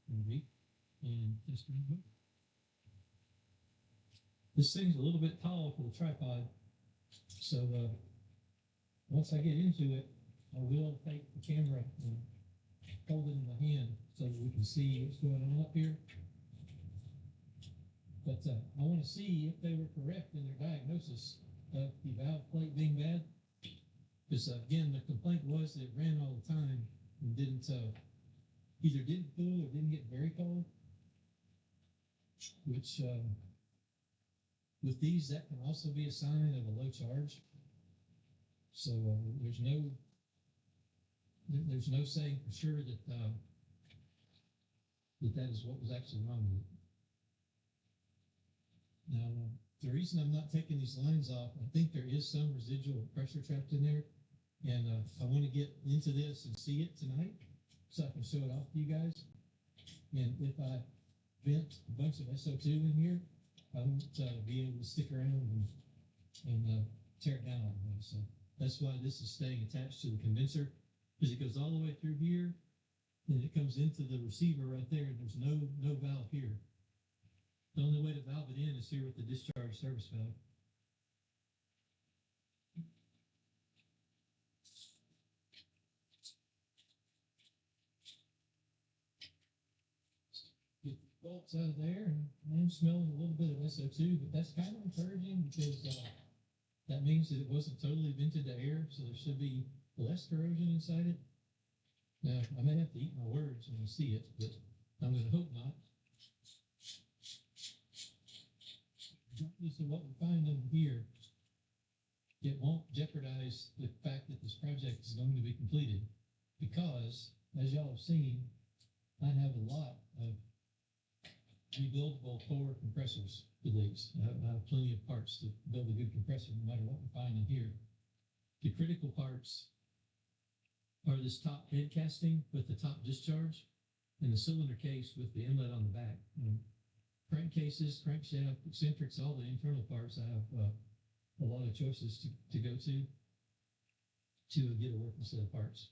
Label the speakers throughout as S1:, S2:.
S1: maybe, and test run both. This thing's a little bit tall for the tripod, so once I get into it, I will take the camera and hold it in my hand so that we can see what's going on up here. But I want to see if they were correct in their diagnosis of the valve plate being bad. Because again, the complaint was that it ran all the time and didn't either didn't cool or didn't get very cold. Which with these, that can also be a sign of a low charge. So there's no saying for sure that that is what was actually wrong with it. Now, the reason I'm not taking these lines off, I think there is some residual pressure trapped in there, and I want to get into this and see it tonight so I can show it off to you guys. And if I vent a bunch of SO2 in here, I won't be able to stick around and tear it down all the way. So that's why this is staying attached to the condenser, because it goes all the way through here, and it comes into the receiver right there, and there's no valve here. The only way to valve it in is here with the discharge service valve. Get the bolts out of there, and I'm smelling a little bit of SO2, but that's kind of encouraging because that means that it wasn't totally vented to air, so there should be less corrosion inside it. Now, I may have to eat my words when I see it, but I'm going to hope not. Regardless of what we find in here, it won't jeopardize the fact that this project is going to be completed because, as y'all have seen, I have a lot of rebuildable core compressors for these. I have plenty of parts to build a good compressor no matter what we find in here. The critical parts are this top head casting with the top discharge and the cylinder case with the inlet on the back. Crankcases, crankshaft, eccentrics, all the internal parts, I have a lot of choices to go to get a working set of parts.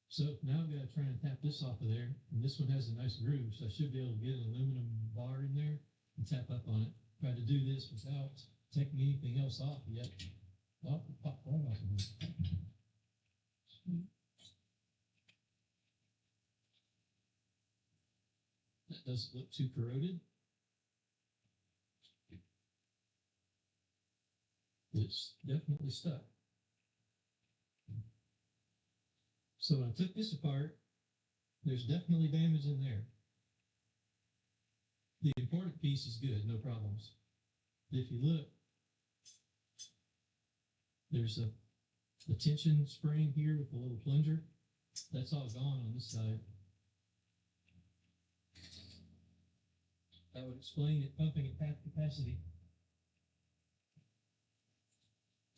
S1: So now I've got to try and tap this off of there, and this one has a nice groove, so I should be able to get an aluminum bar in there and tap up on it. Try to do this without taking anything else off yet. Oh, pop right off of it. That doesn't look too corroded. It's definitely stuck. So when I took this apart, there's definitely damage in there. The important piece is good, no problems. But if you look, there's a tension spring here with a little plunger. That's all gone on this side. That would explain it pumping at half capacity.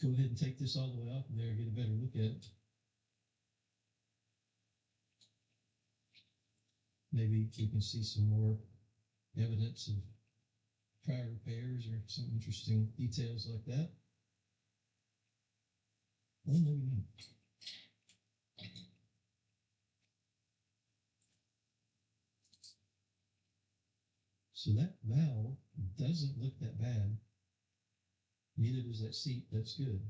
S1: Go ahead and take this all the way off of there, get a better look at it. Maybe you can see some more evidence of prior repairs or some interesting details like that. Or maybe not. So that valve doesn't look that bad. Neither does that seat. That's good.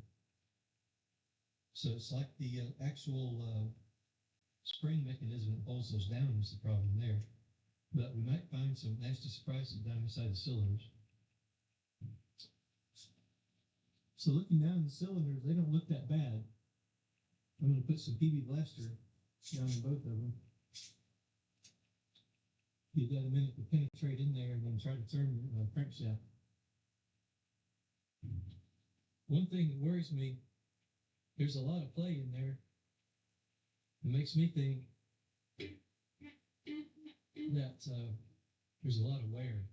S1: So it's like the actual spring mechanism that holds those down is the problem there. But we might find some nasty surprises down inside the cylinders. So looking down the cylinders, they don't look that bad. I'm going to put some PB Blaster down in both of them. Give that a minute to penetrate in there and then try to turn the crankshaft. One thing that worries me, there's a lot of play in there. It makes me think that there's a lot of wear.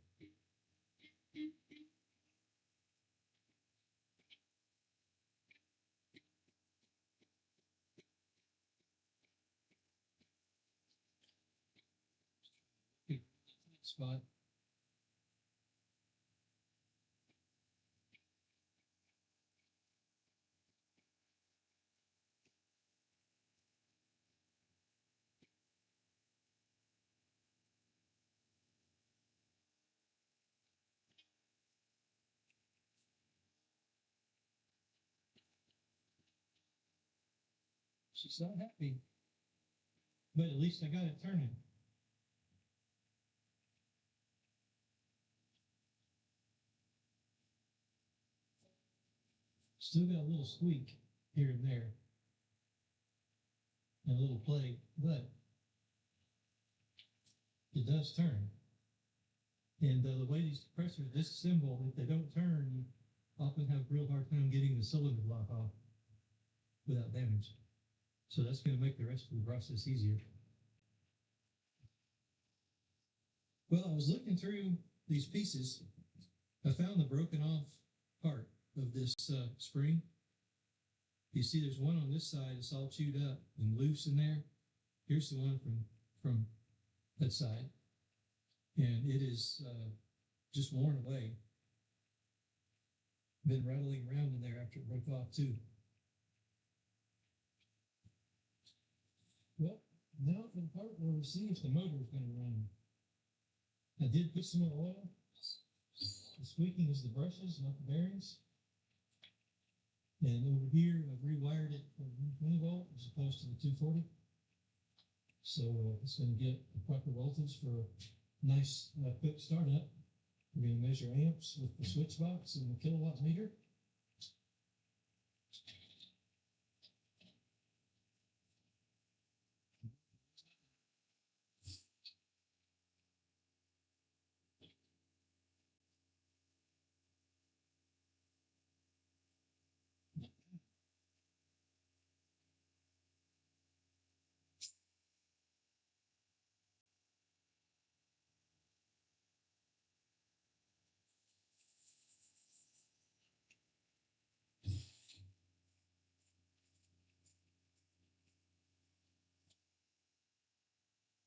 S1: Spot. She's not happy, but at least I got it turning. Still got a little squeak here and there, and a little play, but it does turn. And the way these compressors disassemble, if they don't turn, you often have a real hard time getting the cylinder block off without damage. So that's going to make the rest of the process easier. Well, I was looking through these pieces. I found the broken off part of this spring. You see there's one on this side, it's all chewed up and loose in there. Here's the one from that side. And it is just worn away. Been rattling around in there after it broke off too. Well, now for the part where we see if the motor is going to run. I did put some more oil. The squeaking is the brushes, not the bearings. And over here, I've rewired it from 20 volt as opposed to the 240. So it's going to get the proper voltage for a nice quick startup. We're going to measure amps with the switch box and the kilowatt meter.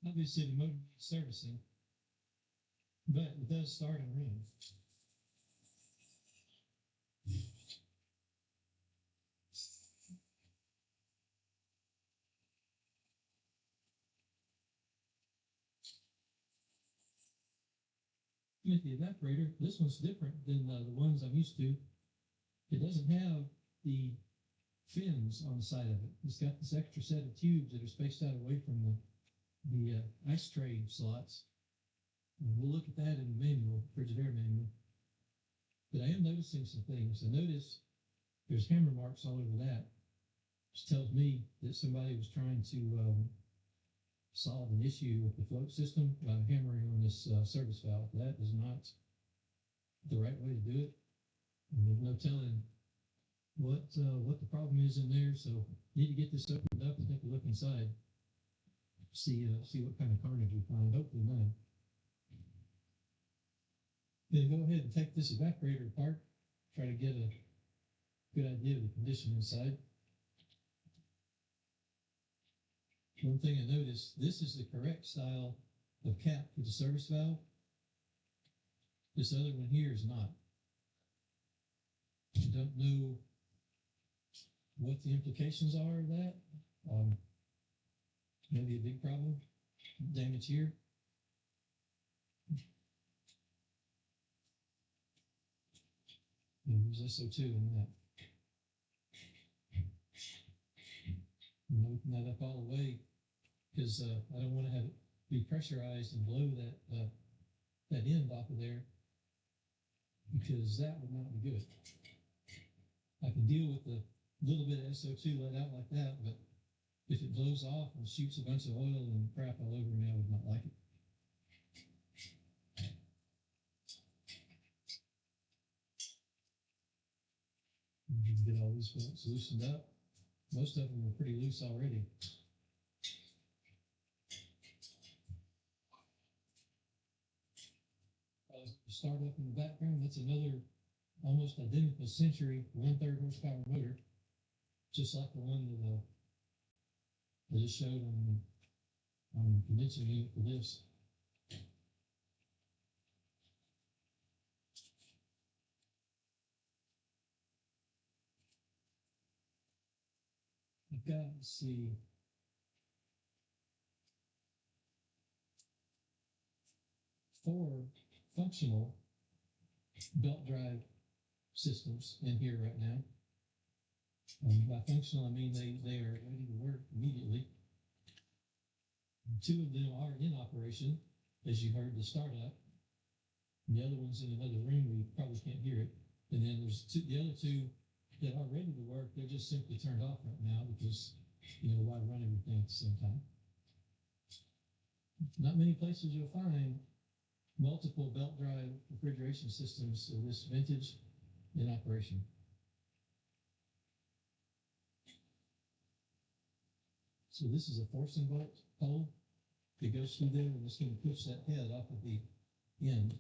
S1: Obviously, the motor needs servicing, but it does start and run. With the evaporator, this one's different than the ones I'm used to. It doesn't have the fins on the side of it. It's got this extra set of tubes that are spaced out away from the ice tray slots. And we'll look at that in the manual, Frigidaire manual. But I am noticing some things. I notice there's hammer marks all over that, which tells me that somebody was trying to solve an issue with the float system by hammering on this service valve. That is not the right way to do it. And there's no telling what the problem is in there. So need to get this opened up and take a look inside. See what kind of carnage we find. Hopefully none. Then go ahead and take this evaporator apart. Try to get a good idea of the condition inside. One thing I noticed, this is the correct style of cap for the service valve. This other one here is not. I don't know what the implications are of that. Maybe a big problem, damage here. And there's SO2 in that. And open that up all the way because I don't want to have it be pressurized and blow that end off of there because that would not be good. I can deal with a little bit of SO2 let out like that, but if it blows off and shoots a bunch of oil and crap all over me, I would not like it. You can get all these bolts loosened up. Most of them are pretty loose already. Start up in the background, that's another almost identical Century 1/3 horsepower motor, just like the one that I just showed on the convention unit for this. I've got, let's see, 4 functional belt drive systems in here right now. By functional, I mean they are ready to work immediately. Two of them are in operation, as you heard the startup. And the other one's in another room where you probably can't hear it. And then there's the other two that are ready to work. They're just simply turned off right now because, why run everything at the same time? Not many places you'll find multiple belt drive refrigeration systems of this vintage in operation. So this is a forcing bolt hole that goes through there, and it's going to push that head off of the end.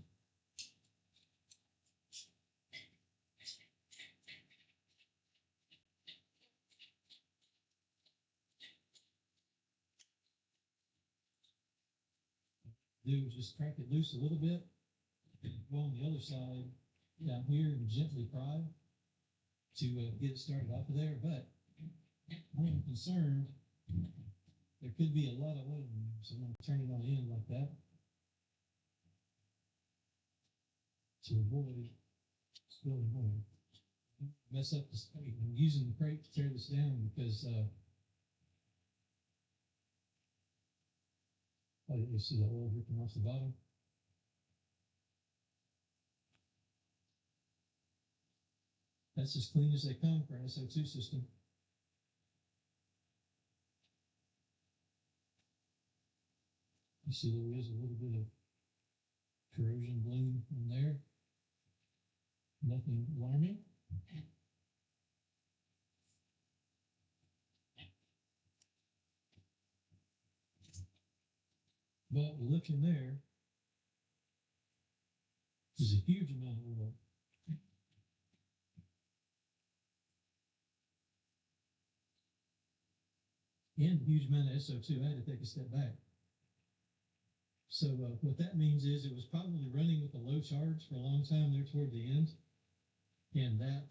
S1: Do just crank it loose a little bit, go on the other side down here and gently pry to get it started off of there. But I am concerned there could be a lot of oil in there, so I'm going to turn it on the end like that to avoid spilling oil. Mess up the crate. I'm using the crate to tear this down because you see the oil dripping off the bottom. That's as clean as they come for an SO2 system. You see there is a little bit of corrosion bloom in there. Nothing alarming. But you look in there, there's a huge amount of oil. And a huge amount of SO2. I had to take a step back. So what that means is it was probably running with a low charge for a long time there toward the end. And that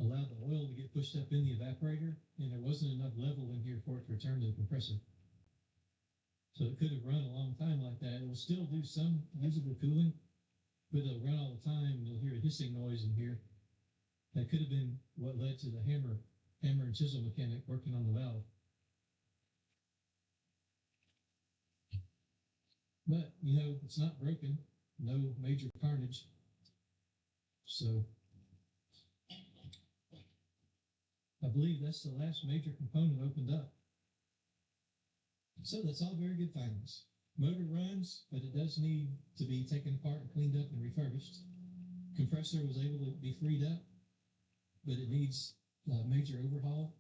S1: allowed the oil to get pushed up in the evaporator, and there wasn't enough level in here for it to return to the compressor. So it could have run a long time like that. It will still do some usable cooling, but it'll run all the time, and you'll hear a hissing noise in here. That could have been what led to the hammer and chisel mechanic working on the valve. But, it's not broken, no major carnage. So I believe that's the last major component opened up. So that's all very good findings. Motor runs, but it does need to be taken apart and cleaned up and refurbished. Compressor was able to be freed up, but it needs a major overhaul.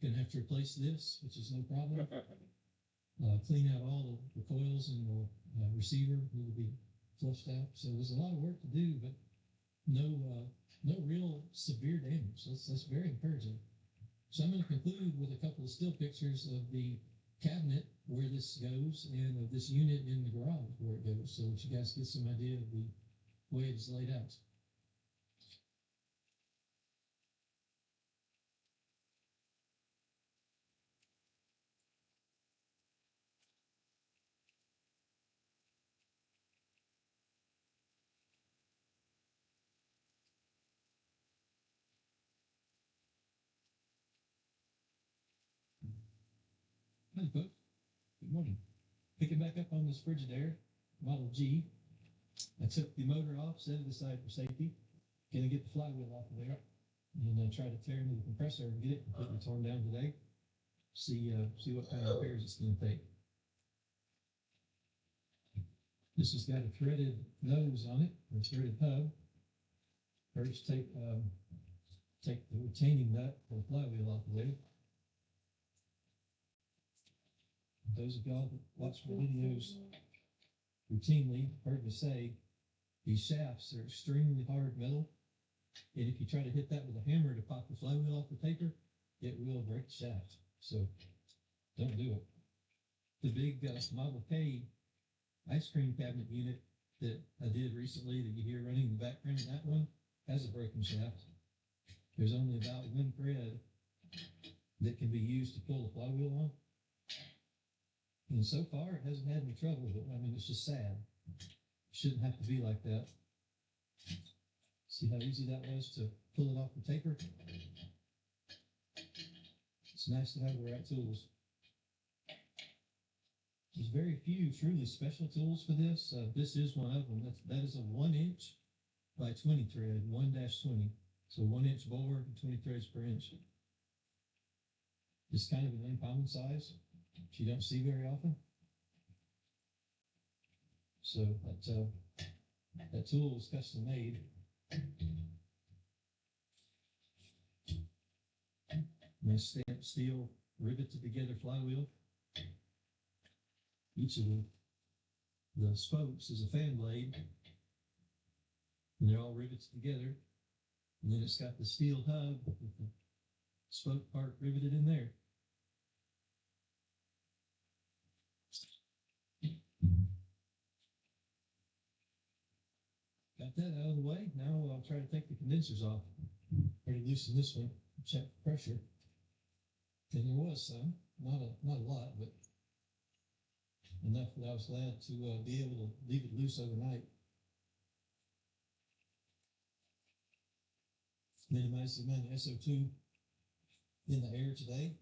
S1: Gonna have to replace this, which is no problem. Clean out all the coils and the receiver need to be flushed out. So there's a lot of work to do, but no real severe damage. That's very encouraging. So I'm going to conclude with a couple of still pictures of the cabinet where this goes and of this unit in the garage where it goes, so that you guys get some idea of the way it is laid out. Hi, folks. Good morning. Picking back up on this Frigidaire Model G. I took the motor off, set it aside for safety. Gonna get the flywheel off of there, and try to tear into the compressor and get it completely torn down today. See what kind of repairs it's gonna take. This has got a threaded nose on it, or a threaded hub. First, take the retaining nut for the flywheel off of there. Those of y'all that watch my videos routinely heard me say these shafts are extremely hard metal, and if you try to hit that with a hammer to pop the flywheel off the paper, it will break the shaft. So don't do it. The big Model K ice cream cabinet unit that I did recently that you hear running in the background, that one has a broken shaft. There's only about one thread that can be used to pull the flywheel on. And so far, it hasn't had any trouble with it. I mean, it's just sad. It shouldn't have to be like that. See how easy that was to pull it off the taper. It's nice to have the right tools. There's very few truly special tools for this. This is one of them. That is a 1 inch by 20 thread, 1-20. So 1 inch bore and 20 threads per inch. It's kind of an uncommon size, which you don't see very often. So that tool was custom made. Nice stamped steel, riveted together flywheel. Each of the spokes is a fan blade, and they're all riveted together. And then it's got the steel hub with the spoke part riveted in there. Got that out of the way. Now I'll try to take the condensers off. Already loosen this one, check the pressure. And there was some, not a lot, but enough that I was glad to be able to leave it loose overnight. Minimize the amount of SO2 in the air today.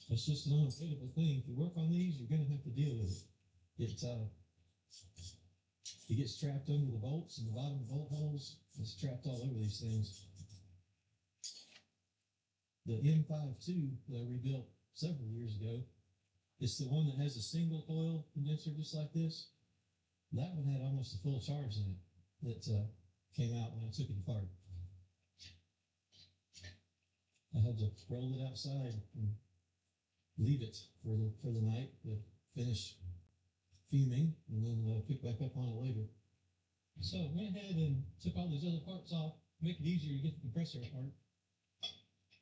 S1: It's just an unavoidable thing. If you work on these, you're going to have to deal with it. It gets trapped under the bolts and the bottom of the bolt holes. It's trapped all over these things. The M52 that I rebuilt several years ago, it's the one that has a single coil condenser just like this. That one had almost a full charge in it that came out when I took it apart. I had to roll it outside and leave it for the night to finish fuming, and then pick back up on it later. So I went ahead and took all these other parts off, make it easier to get the compressor apart.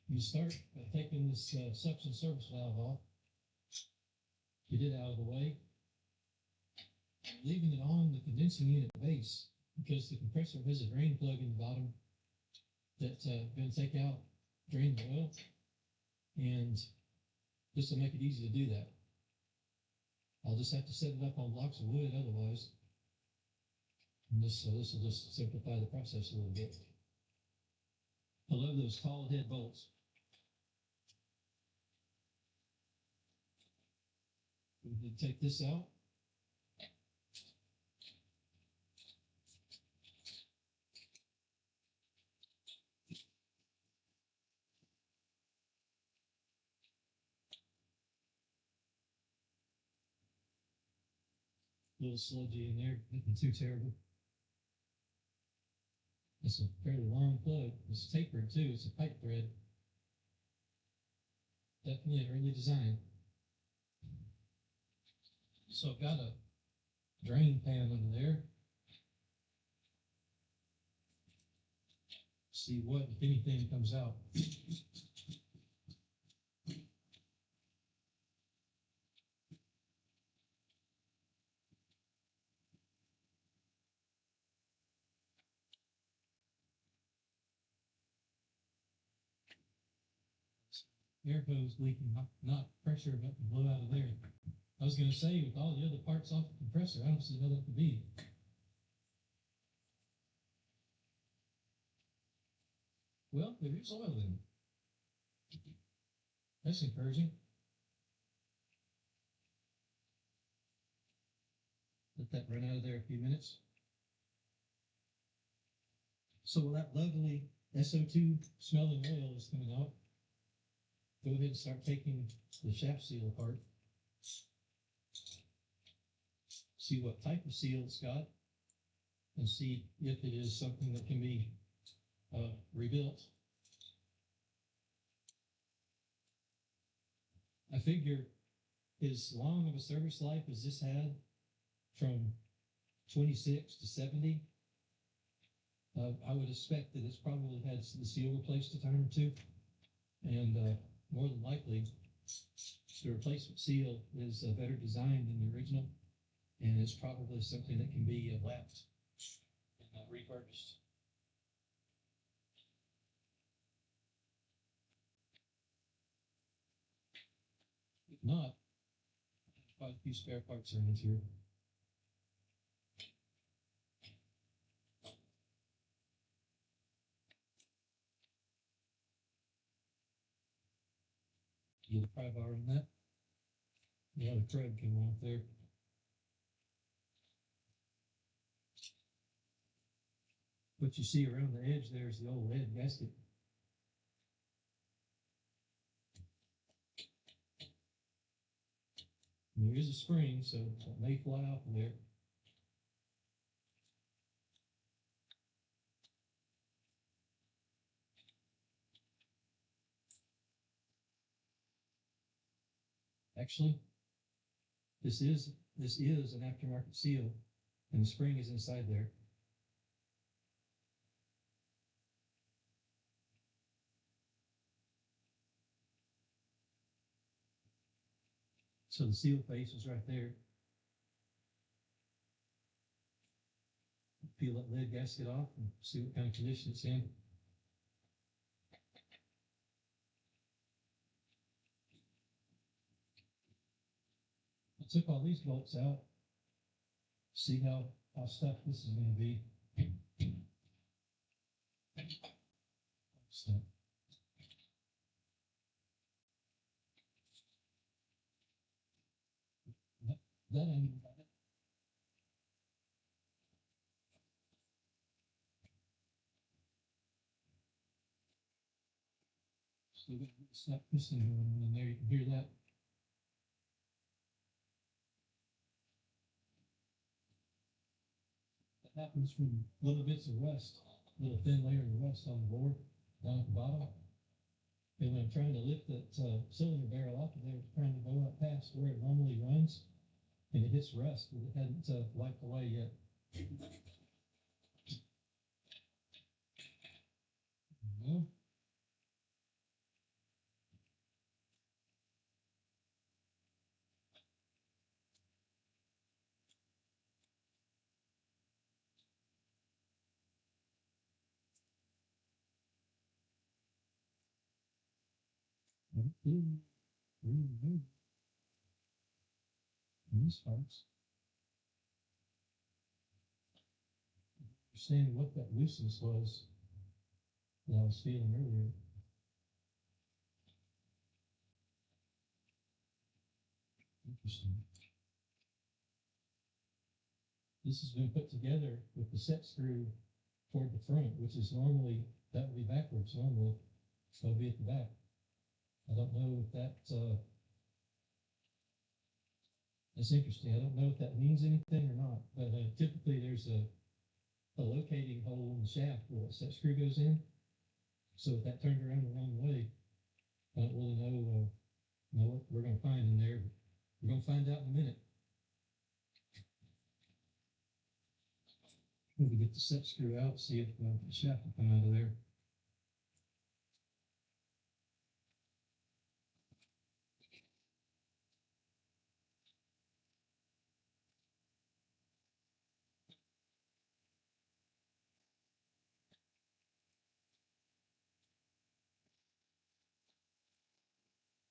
S1: You start by taking this suction service valve off, get it out of the way, leaving it on the condensing unit base because the compressor has a drain plug in the bottom that's going to take out, drain the oil, and this will make it easy to do that. I'll just have to set it up on blocks of wood otherwise. And this will just simplify the process a little bit. I love those tall head bolts. We can take this out. A little sludgy in there, nothing too terrible. It's a fairly long plug. It's tapered too. It's a pipe thread. Definitely an early design. So I've got a drain pan under there. See what, if anything, comes out. Air hose leaking, not pressure, but to blow out of there. I was going to say, with all the other parts off the compressor, I don't see how that could be. Well, there is oil in it. That's encouraging. Let that run out of there a few minutes. So while that lovely SO2 smelling oil is coming out, go ahead and start taking the shaft seal apart. See what type of seal it's got, and see if it is something that can be rebuilt. I figure as long of a service life as this had, from 26 to 70, I would expect that it's probably had the seal replaced a time or two, and more than likely, the replacement seal is better designed than the original, and it's probably something that can be lapped and refurbished. If not, quite a few spare parts around here. Get a pry bar on that. A lot of crud came off there. What you see around the edge there is the old lead gasket. And there is a spring, so it may fly off of there. Actually, this is an aftermarket seal, and the spring is inside there. So the seal face is right there. Peel that lead gasket off and see what kind of condition it's in. I took all these bolts out. See how stuck this is going to be. So, that ain't about it. Still got a little snap piston going on in there. You can hear that. That happens from little bits of rust, little thin layer of rust on the board down at the bottom. And when I'm trying to lift that cylinder barrel off of there, it's trying to go up past where it normally runs, and it hits rust, but it hadn't wiped away yet. Well, these parts. Understanding what that looseness was that I was feeling earlier. Interesting. This has been put together with the set screw toward the front, which is normally, that would be backwards normally, so it'll be at the back. I don't know if that's interesting. I don't know if that means anything or not, but typically there's a locating hole in the shaft where that set screw goes in. So if that turned around the wrong way, I don't really know what we're going to find in there. But we're going to find out in a minute. Maybe get the set screw out, see if the shaft will come out of there.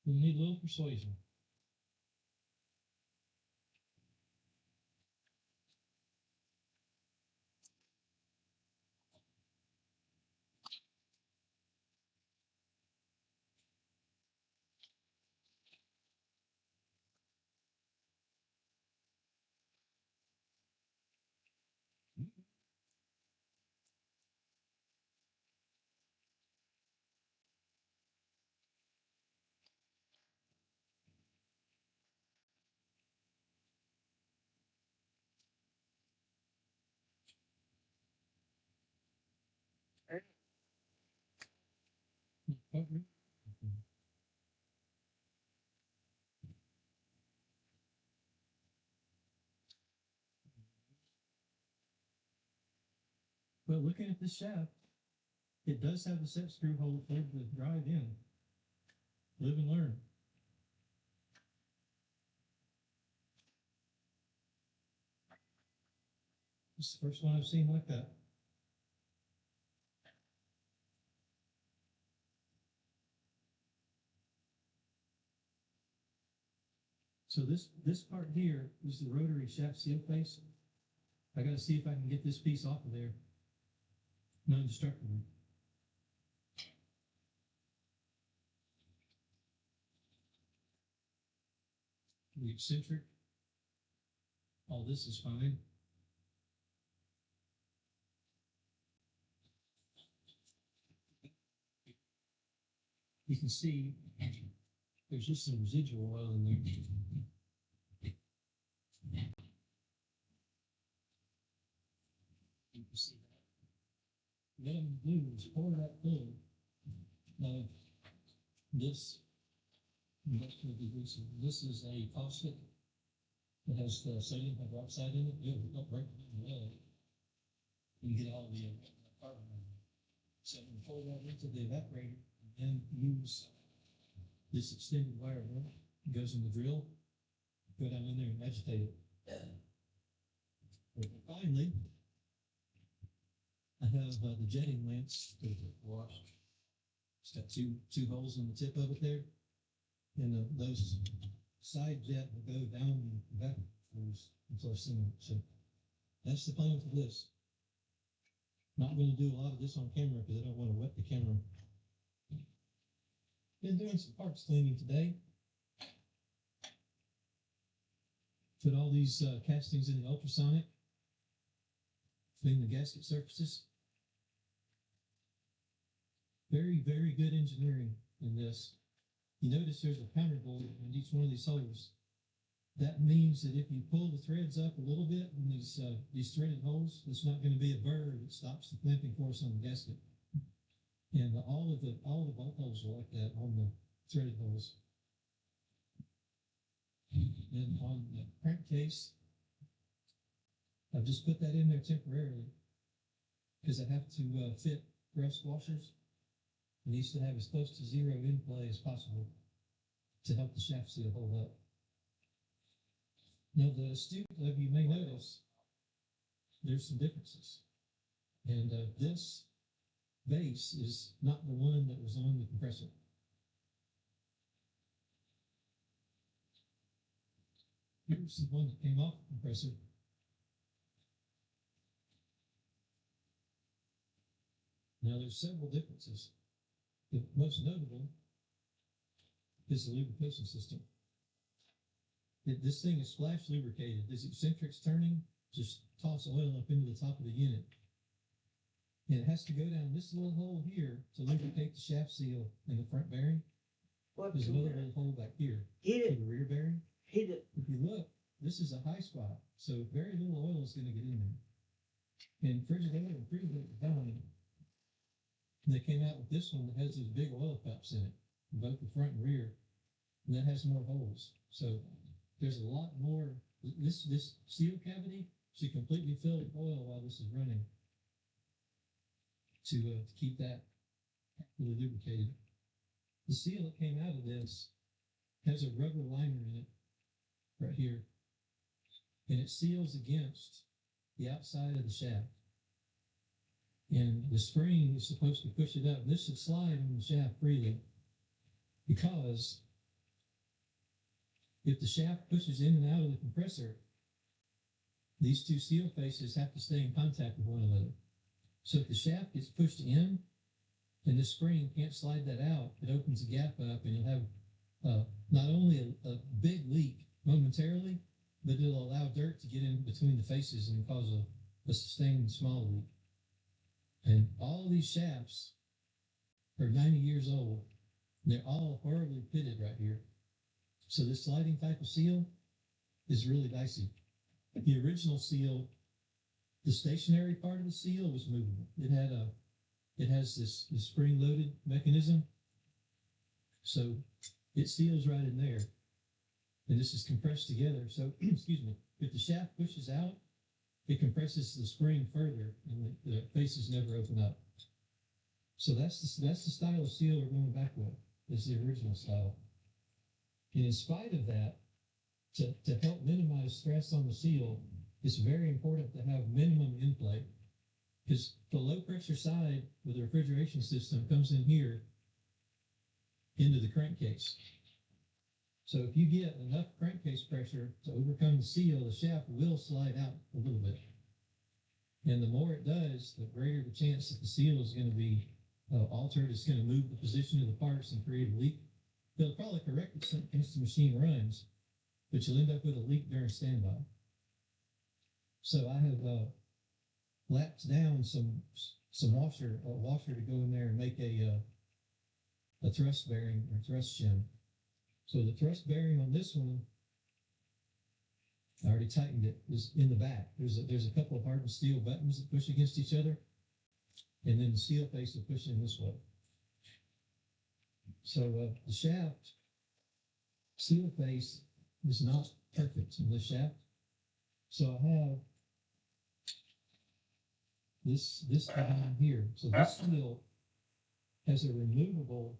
S1: We need a little persuasion. Well, looking at this shaft, it does have the set screw hole for the drive in. Live and learn. This is the first one I've seen like that. So this part here is the rotary shaft seal face. I got to see if I can get this piece off of there non-destructively. the eccentric, all this is fine. You can see there's just some residual oil in there. You can see that. What I'm gonna do is pour that full of this. This is a caustic that has sodium hydroxide in it. It'll break it in the well and get all the carbon in it. So I'm gonna pour that into the evaporator and then use this extended wire rope. It goes in the drill. Go down in there and agitate it. And finally, I have the jetting lance to wash. It's got two holes in the tip of it there, and those side jet will go down the evaporators until I send it. So that's the plan for this. Not going to do a lot of this on camera because I don't want to wet the camera. Been doing some parts cleaning today. Put all these castings in the ultrasonic. Clean the gasket surfaces. Very, very good engineering in this. You notice there's a counter bolt in each one of these holes. That means that if you pull the threads up a little bit in these threaded holes, it's not going to be a burr that stops the clamping force on the gasket. And all of the bolt holes are like that on the threaded holes. And on the crankcase, I've just put that in there temporarily because I have to fit rust washers. It needs to have as close to zero in play as possible to help the shaft seal hold up. Now, the astute of you may notice there's some differences. And this base is not the one that was on the compressor. Here's the one that came off the compressor. Now, there's several differences. The most notable is the lubrication system. This thing is flash lubricated. This eccentric's turning, just toss oil up into the top of the unit. And it has to go down this little hole here to lubricate the shaft seal in the front bearing. There's another little hole back here for the rear bearing. If you look, this is a high spot, so very little oil is going to get in there. And Frigidaire and Frigidaire design, they came out with this one that has those big oil cups in it, both the front and rear, and that has more holes. So there's a lot more. This seal cavity should completely fill with oil while this is running to keep that really lubricated. The seal that came out of this has a rubber liner in it right here, and it seals against the outside of the shaft. And the spring is supposed to push it up. This should slide on the shaft freely because if the shaft pushes in and out of the compressor, these two seal faces have to stay in contact with one another. So if the shaft gets pushed in and the spring can't slide that out, it opens a gap up and you'll have not only a big leak momentarily, but it'll allow dirt to get in between the faces and cause a sustained small leak. And all of these shafts are 90 years old. They're all horribly pitted right here. So this sliding type of seal is really dicey. The original seal, the stationary part of the seal was movable. It has this spring-loaded mechanism. So it seals right in there. And this is compressed together. So, excuse me, if the shaft pushes out, it compresses the spring further and the faces never open up. So that's the style of seal we're going back with. Is the original style. And in spite of that, to help minimize stress on the seal, it's very important to have minimum in play. Because the low pressure side with the refrigeration system comes in here into the crankcase. So if you get enough crankcase pressure to overcome the seal, the shaft will slide out a little bit. And the more it does, the greater the chance that the seal is going to be altered. It's going to move the position of the parts and create a leak. They'll probably correct it once the machine runs, but you'll end up with a leak during standby. So I have lapped down some washer to go in there and make a thrust bearing or thrust shim. So the thrust bearing on this one, I already tightened it, is in the back. There's a couple of hardened steel buttons that push against each other, and then the steel face will push in this way. So the shaft steel face is not perfect in this shaft. So I have this down here. So this steel has a removable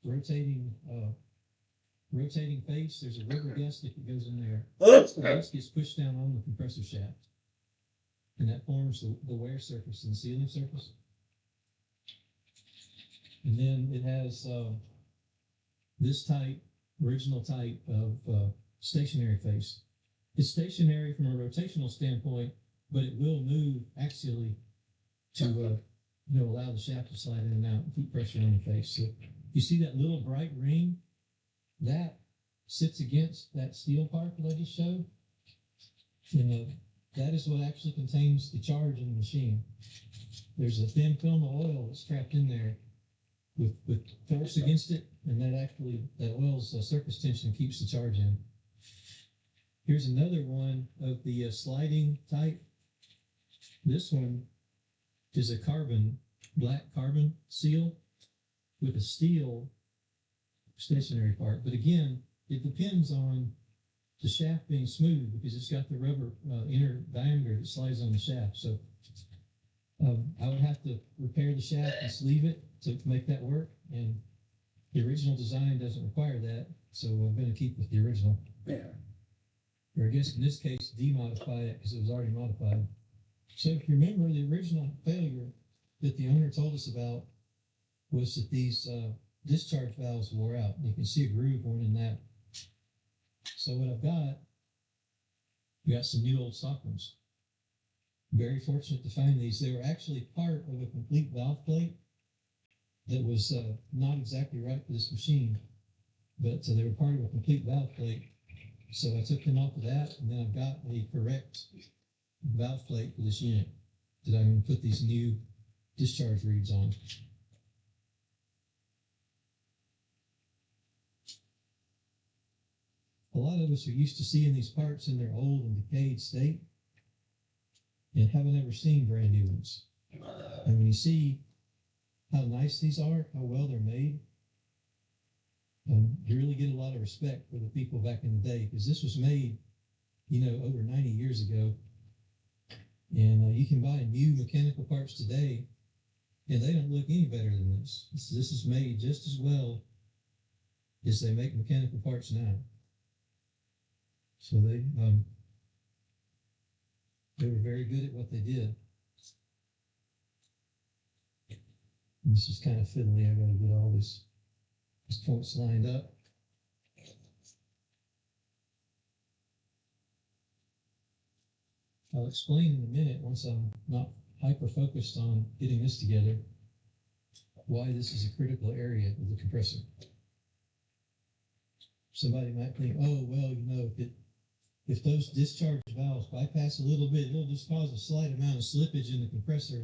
S1: rotating face. There's a rubber gasket that goes in there. So this gets pushed down on the compressor shaft, and that forms the wear surface and the sealing surface. And then it has this original type of stationary face. It's stationary from a rotational standpoint, but it will move axially to allow the shaft to slide in and out and keep pressure on the face. So you see that little bright ring? That sits against that steel part that I just showed. And that is what actually contains the charge in the machine. There's a thin film of oil that's trapped in there with force against it, and that oil's surface tension keeps the charge in. Here's another one of the sliding type. This one is a black carbon seal with a steel stationary part. But again, it depends on the shaft being smooth because it's got the rubber inner diameter that slides on the shaft. So I would have to repair the shaft and sleeve it to make that work. And the original design doesn't require that. So I'm going to keep with the original. Yeah. Or I guess in this case, demodify it because it was already modified. So if you remember, the original failure that the owner told us about was that these discharge valves wore out. You can see a groove going in that. So what we got some new old stock ones. Very fortunate to find these. They were actually part of a complete valve plate that was not exactly right for this machine, but they were part of a complete valve plate. So I took them off of that, and then I've got a correct valve plate for this unit that I'm going to put these new discharge reeds on. A lot of us are used to seeing these parts in their old and decayed state and haven't ever seen brand new ones. And when you see how nice these are, how well they're made, you really get a lot of respect for the people back in the day, because this was made, over 90 years ago. And you can buy new mechanical parts today, and they don't look any better than this. This is made just as well as they make mechanical parts now. So they were very good at what they did. And this is kind of fiddly. I got to get all these points lined up. I'll explain in a minute, once I'm not hyper-focused on getting this together, why this is a critical area of the compressor. Somebody might think, oh, well, if those discharge valves bypass a little bit, it'll just cause a slight amount of slippage in the compressor,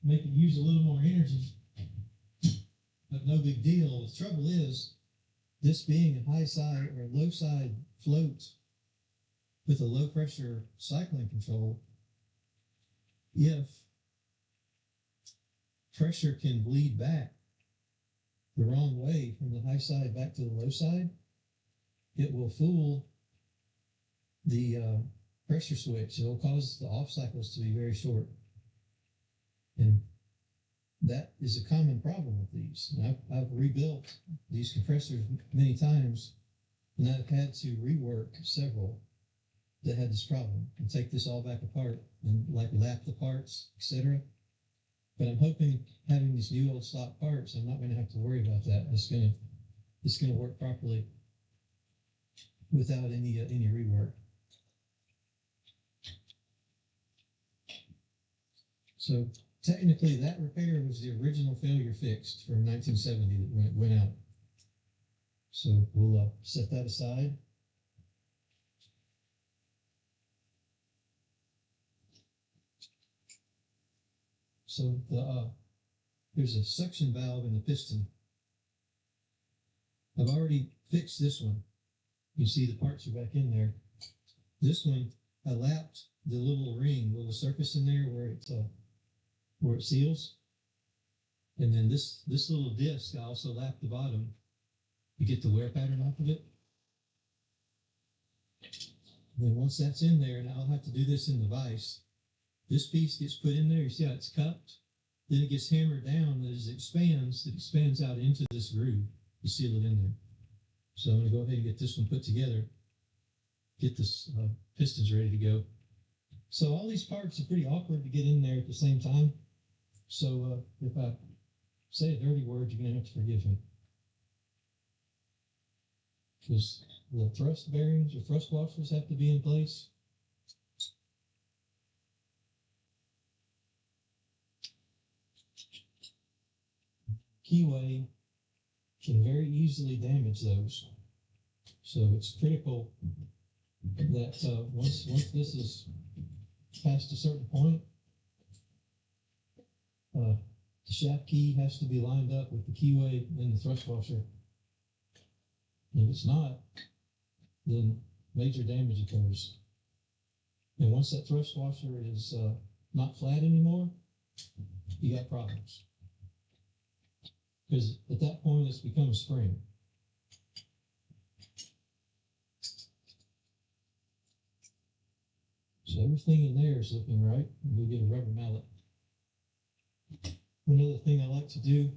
S1: make it use a little more energy. But no big deal. The trouble is, this being a high side or low side float with a low pressure cycling control, if pressure can bleed back the wrong way from the high side back to the low side, it will fool the pressure switch. It will cause the off cycles to be very short. And that is a common problem with these. And I've rebuilt these compressors many times, and I've had to rework several that had this problem and take this all back apart and lap the parts, etc. But I'm hoping having these new old stock parts, I'm not going to have to worry about that. It's going to work properly without any rework. So technically, that repair was the original failure fixed from 1970 that went out. So we'll set that aside. So there's a suction valve in the piston. I've already fixed this one. You see the parts are back in there. This one, I lapped the little ring, little surface in there where it seals. And then this little disc, I also lapped the bottom to get the wear pattern off of it. And then once that's in there, and I'll have to do this in the vise, this piece gets put in there. You see how it's cupped? Then it gets hammered down. As it expands out into this groove to seal it in there. So I'm going to go ahead and get this one put together, get this pistons ready to go. So all these parts are pretty awkward to get in there at the same time. So if I say a dirty word, you're going to have to forgive me. Because the thrust bearings or thrust washers have to be in place. Keyway can very easily damage those. So it's critical that once this is past a certain point, the shaft key has to be lined up with the keyway and the thrust washer. If it's not, then major damage occurs. And once that thrust washer is not flat anymore, you got problems. Because at that point, it's become a spring. So everything in there is looking right. We'll get a rubber mallet. One other thing I like to do,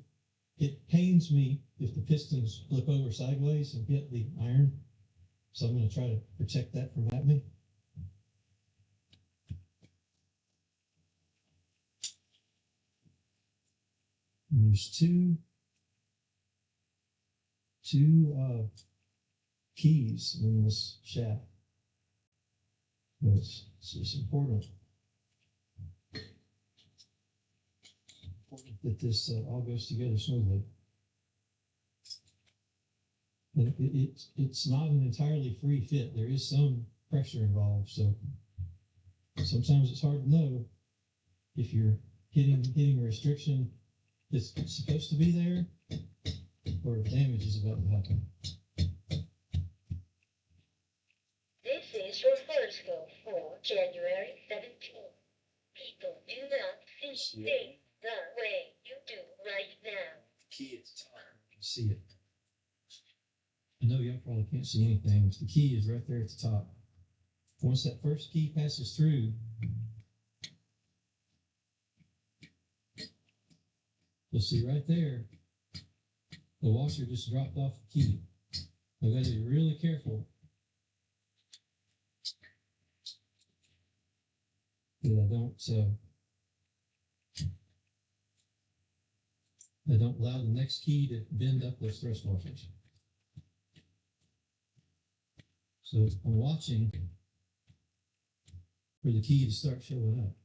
S1: it pains me if the pistons flip over sideways and hit the iron. So I'm going to try to protect that from happening. And there's two keys in this shaft. It's important that this all goes together smoothly. And it's not an entirely free fit. There is some pressure involved, so sometimes it's hard to know if you're hitting a restriction that's supposed to be there, or if damage is about to happen.
S2: This is your horoscope for January 17th. People do not see things the way you do right now.
S1: Key at the top. You can see it. I know y'all probably can't see anything. The key is right there at the top. Once that first key passes through, you'll see right there, the washer just dropped off the key. I've got to be really careful that I don't allow the next key to bend up those thrust washers. So I'm watching for the key to start showing up.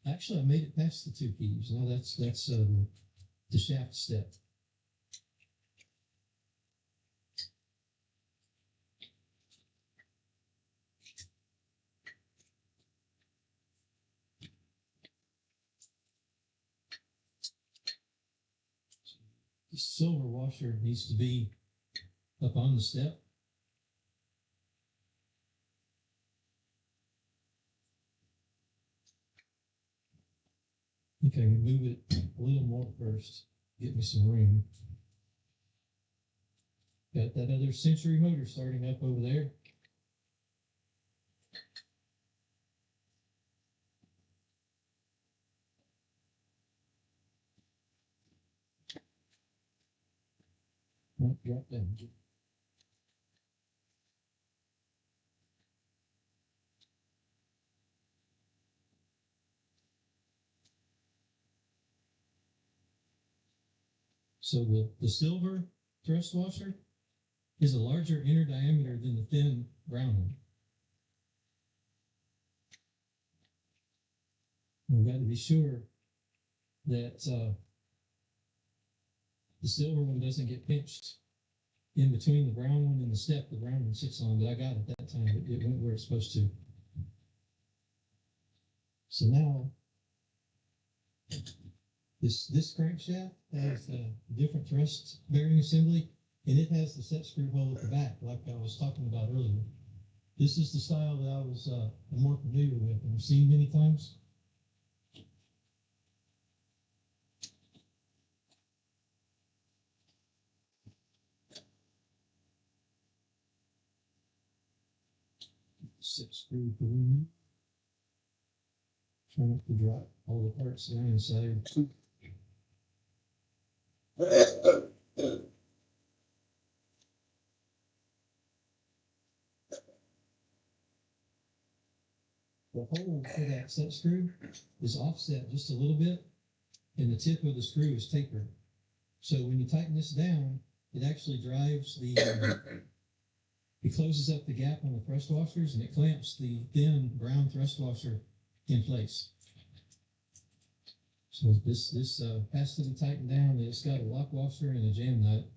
S1: Actually, I made it past the two keys. Now that's the shaft step. The silver washer needs to be up on the step. Okay, move it a little more first. Get me some room. Got that other Century motor starting up over there. Oh, drop down. So the silver thrust washer is a larger inner diameter than the thin brown one. We've got to be sure that the silver one doesn't get pinched in between the brown one and the step the brown one sits on, but I got it that time. It went where it's supposed to. So now this crankshaft has a different thrust bearing assembly, and it has the set screw hole at the back, like I was talking about earlier. This is the style that I was more familiar with and have seen many times. Set screw balloon. Try not to drop all the parts down inside. The hole for that set screw is offset just a little bit, and the tip of the screw is tapered. So when you tighten this down, it actually drives the, it closes up the gap on the thrust washers, and it clamps the thin brown thrust washer in place. So this has to be tightened down. It's got a lock washer and a jam nut.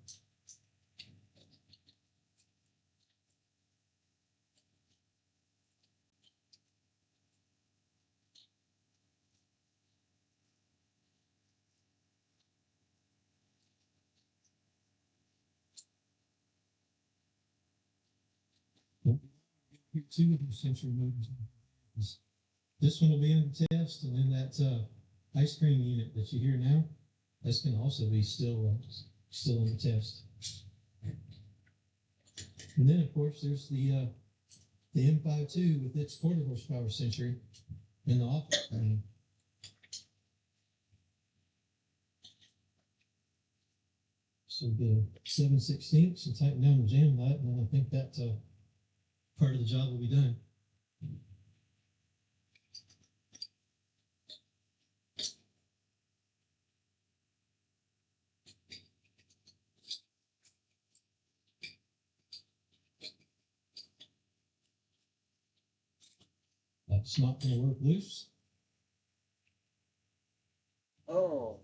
S1: Here, two of the sensor motors. This one will be under test, and then that ice cream unit that you hear now, that's going to also be still under test. And then, of course, there's the M52 with its quarter horsepower sensor in the office. So the 7/16 and tighten down the jam nut, and I think that part of the job will be done. That's not going to work loose.
S3: Oh.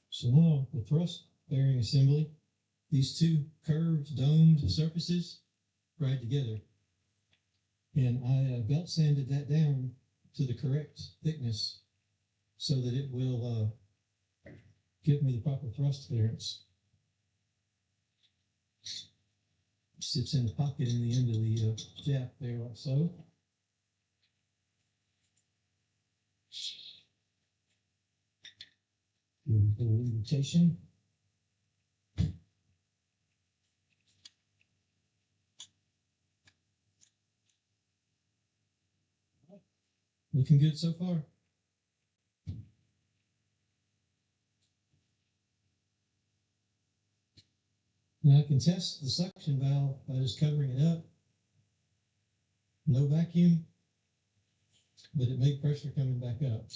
S1: So now the thrust bearing assembly, these two curved domed surfaces ride together. And I belt sanded that down to the correct thickness so that it will give me the proper thrust clearance. Sits in the pocket in the end of the shaft there like so. A little lubrication. Looking good so far. Now I can test the suction valve by just covering it up. No vacuum, but it made pressure coming back up.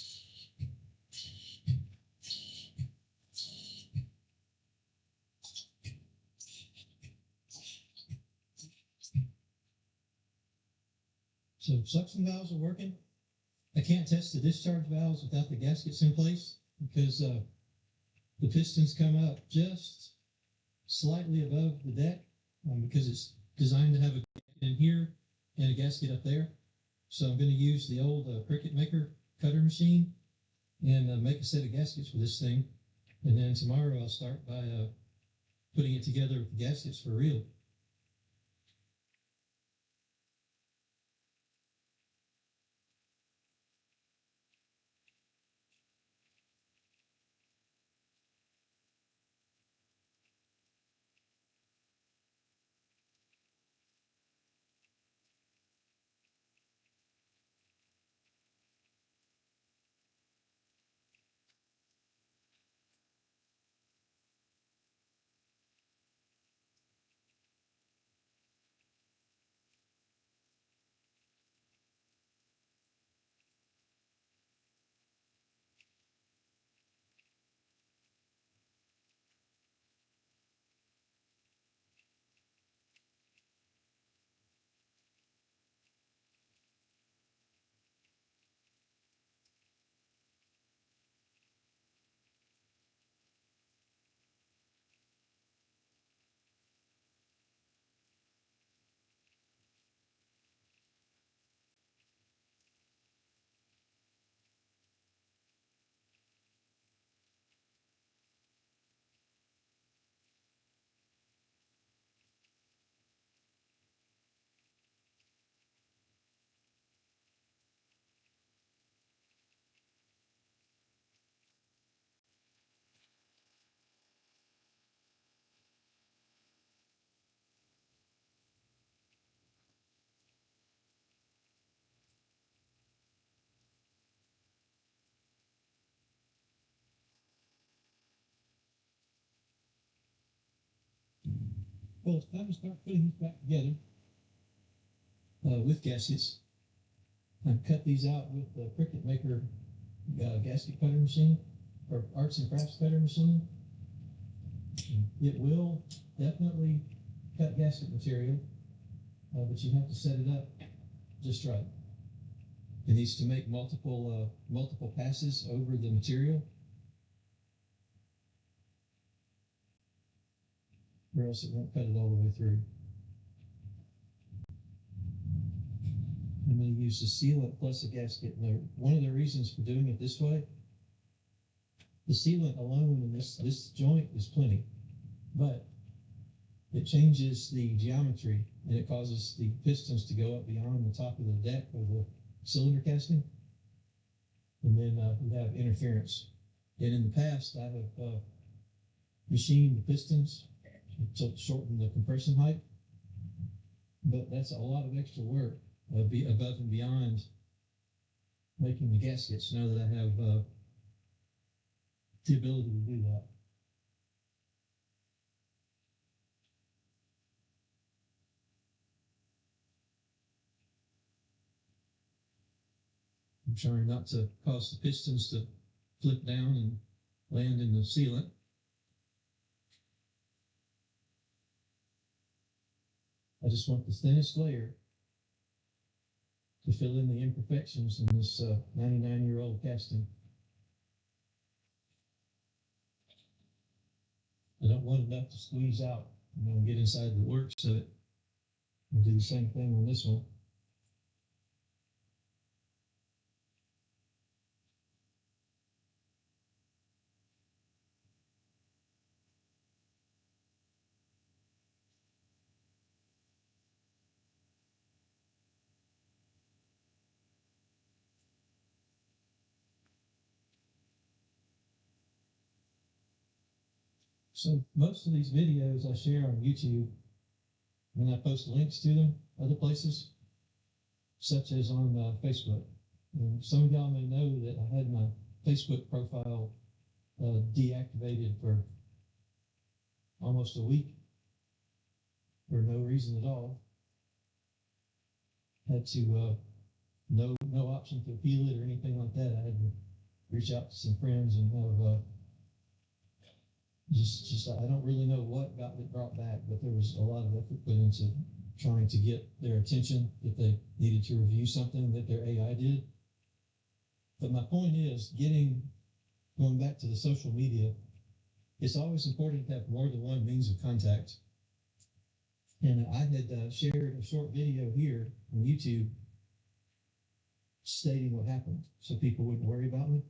S1: So suction valves are working. I can't test the discharge valves without the gaskets in place because the pistons come up just slightly above the deck because it's designed to have a gasket in here and a gasket up there. So I'm going to use the old Cricut Maker cutter machine and make a set of gaskets for this thing. And then tomorrow I'll start by putting it together with the gaskets for real. Well, it's time to start putting these back together with gaskets. I've cut these out with the Cricut Maker gasket cutter machine or arts and crafts cutter machine. It will definitely cut gasket material, but you have to set it up just right. It needs to make multiple passes over the material, or else it won't cut it all the way through. I'm going to use the sealant plus a gasket. Now, one of the reasons for doing it this way, the sealant alone in this joint is plenty, but it changes the geometry and it causes the pistons to go up beyond the top of the deck of the cylinder casting, and then we have interference. And in the past, I have machined the pistons to shorten the compression height, but that's a lot of extra work above and beyond making the gaskets. Now that I have the ability to do that. I'm trying not to cause the pistons to flip down and land in the sealant. I just want the thinnest layer to fill in the imperfections in this 99-year-old casting. I don't want enough to squeeze out, get inside the works of it. I'll do the same thing on this one. So most of these videos I share on YouTube, and I post links to them other places, such as on Facebook. And some of y'all may know that I had my Facebook profile deactivated for almost a week for no reason at all. Had to no option to appeal it or anything like that. I had to reach out to some friends and have just I don't really know what got it brought back, but there was a lot of effort put into trying to get their attention that they needed to review something that their AI did. But my point is, going back to the social media, it's always important to have more than one means of contact. And I had shared a short video here on YouTube stating what happened so people wouldn't worry about me.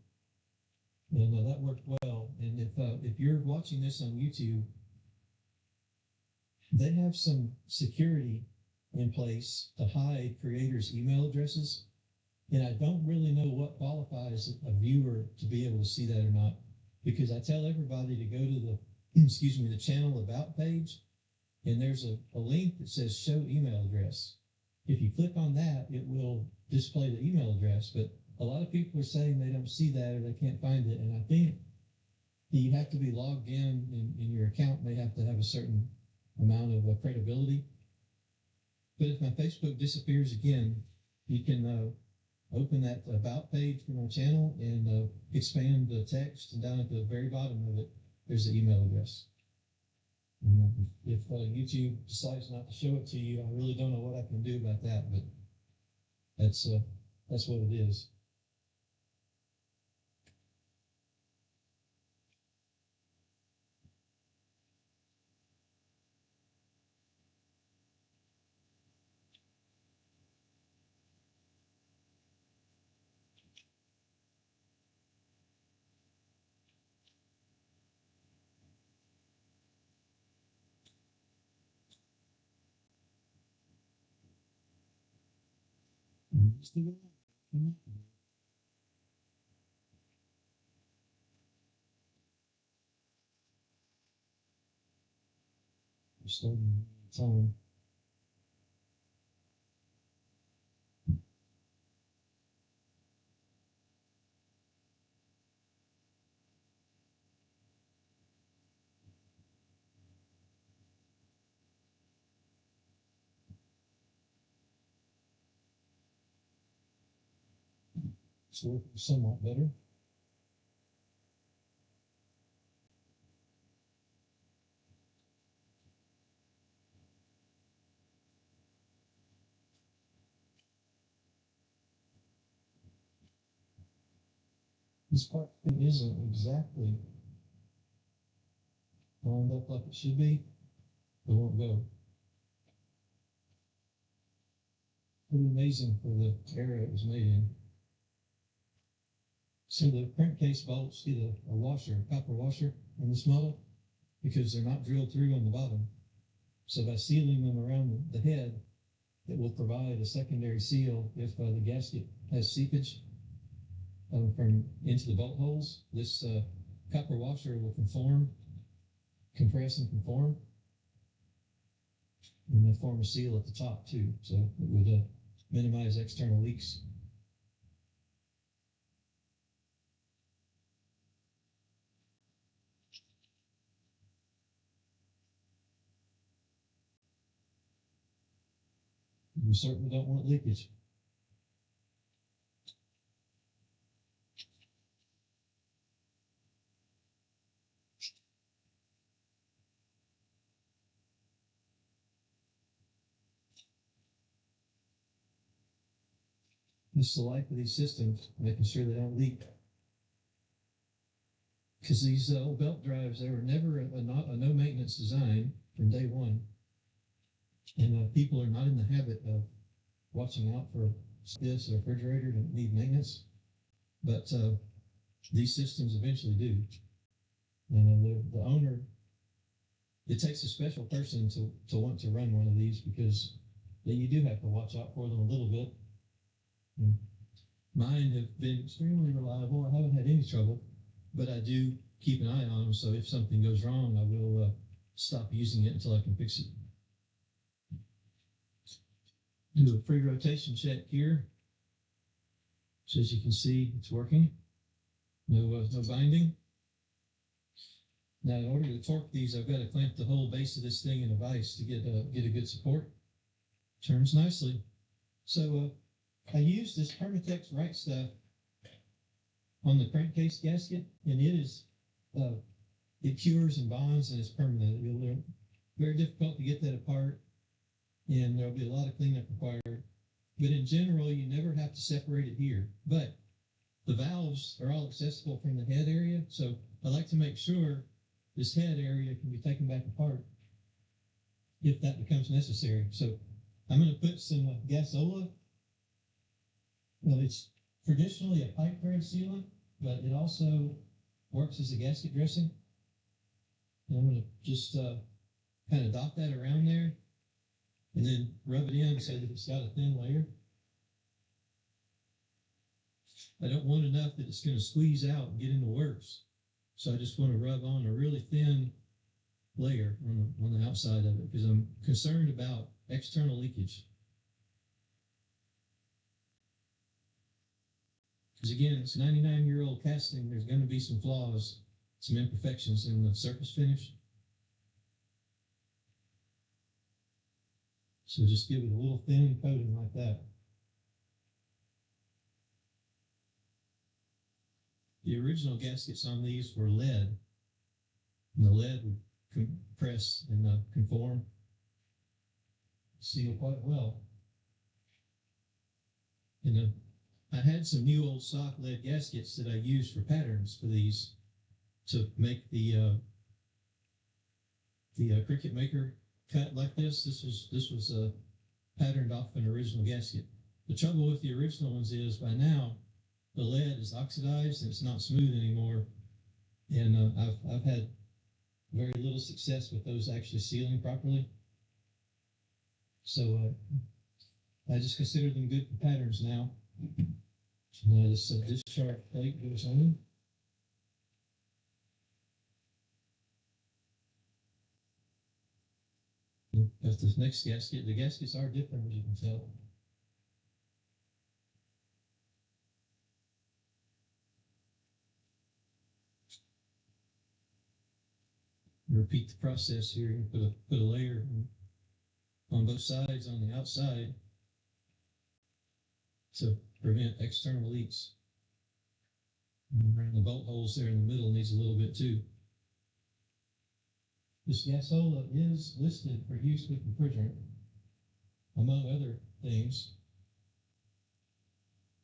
S1: And that worked well. And if you're watching this on YouTube, they have some security in place to hide creators' email addresses. And I don't really know what qualifies a viewer to be able to see that or not, because I tell everybody to go to the channel about page, and there's a link that says show email address. If you click on that, it will display the email address, but a lot of people are saying they don't see that or they can't find it. And I think that you have to be logged in and your account may have to have a certain amount of credibility. But if my Facebook disappears again, you can open that about page for my channel and expand the text, and down at the very bottom of it, there's the email address. And if YouTube decides not to show it to you, I really don't know what I can do about that, but that's what it is. We're starting time. It's working somewhat better. This part isn't exactly lined up like it should be. It won't go. Pretty amazing for the era it was made in. So the crankcase bolts get a washer, a copper washer in this model because they're not drilled through on the bottom. So by sealing them around the head, it will provide a secondary seal if the gasket has seepage from into the bolt holes. This copper washer will compress and conform, and then form a seal at the top too. So it would minimize external leaks. We certainly don't want leakage. This is the life of these systems, making sure they don't leak. Because these old belt drives, they were never a no maintenance design from day one. And people are not in the habit of watching out for this refrigerator that need maintenance. But these systems eventually do. And the owner, it takes a special person to want to run one of these because you do have to watch out for them a little bit. And mine have been extremely reliable. I haven't had any trouble, but I do keep an eye on them. So if something goes wrong, I will stop using it until I can fix it. Do a free rotation check here. So as you can see, it's working. No binding. Now, in order to torque these, I've got to clamp the whole base of this thing in a vise to get a good support. Turns nicely. So I use this Permatex Right Stuff on the crankcase gasket, and it cures and bonds and it's permanent. It'll be very difficult to get that apart, and there'll be a lot of cleanup required. But in general, you never have to separate it here. But the valves are all accessible from the head area, so I like to make sure this head area can be taken back apart if that becomes necessary. So I'm going to put some Gasola. Well, it's traditionally a pipe thread sealant, but it also works as a gasket dressing. And I'm going to just kind of dot that around there and then rub it in so that it's got a thin layer. I don't want enough that it's going to squeeze out and get in the works. So I just want to rub on a really thin layer on the outside of it because I'm concerned about external leakage. Because again, it's a 99-year-old casting. There's going to be some flaws, some imperfections in the surface finish. So just give it a little thin coating like that. The original gaskets on these were lead, and the lead would compress and conform, seal quite well. And I had some new old stock lead gaskets that I used for patterns for these to make the Cricut Maker cut like this. This was patterned off an original gasket. The trouble with the original ones is by now the lead is oxidized and it's not smooth anymore. And I've had very little success with those actually sealing properly. So I just consider them good for patterns now. Now this discharge plate goes on. That's the next gasket. The gaskets are different, as you can tell. Repeat the process here. You put a layer on both sides on the outside to prevent external leaks. And around the bolt holes there in the middle needs a little bit too. This Gasola is listed for use with refrigerant, among other things.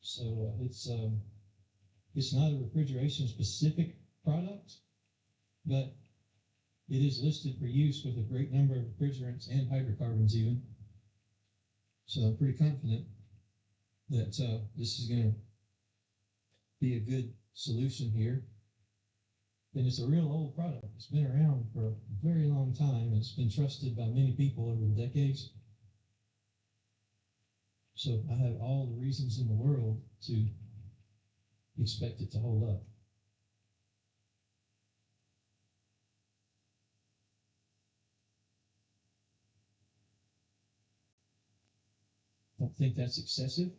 S1: So it's not a refrigeration specific product, but it is listed for use with a great number of refrigerants and hydrocarbons even. So I'm pretty confident that this is going to be a good solution here. And it's a real old product. It's been around for a very long time. It's been trusted by many people over the decades. So I have all the reasons in the world to expect it to hold up. Don't think that's excessive.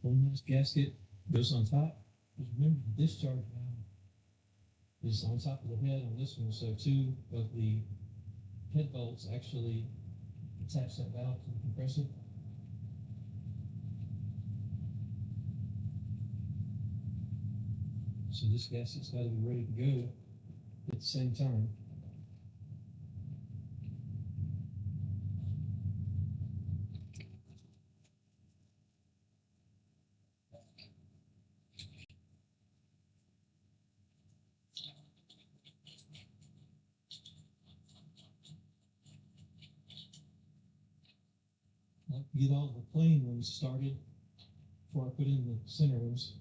S1: When this gasket goes on top, just remember the discharge valve is on top of the head on this one, so two of the head bolts actually attach that valve to the compressor. So this gasket's got to be ready to go at the same time. I like to get all the plain ones started before I put in the center ones.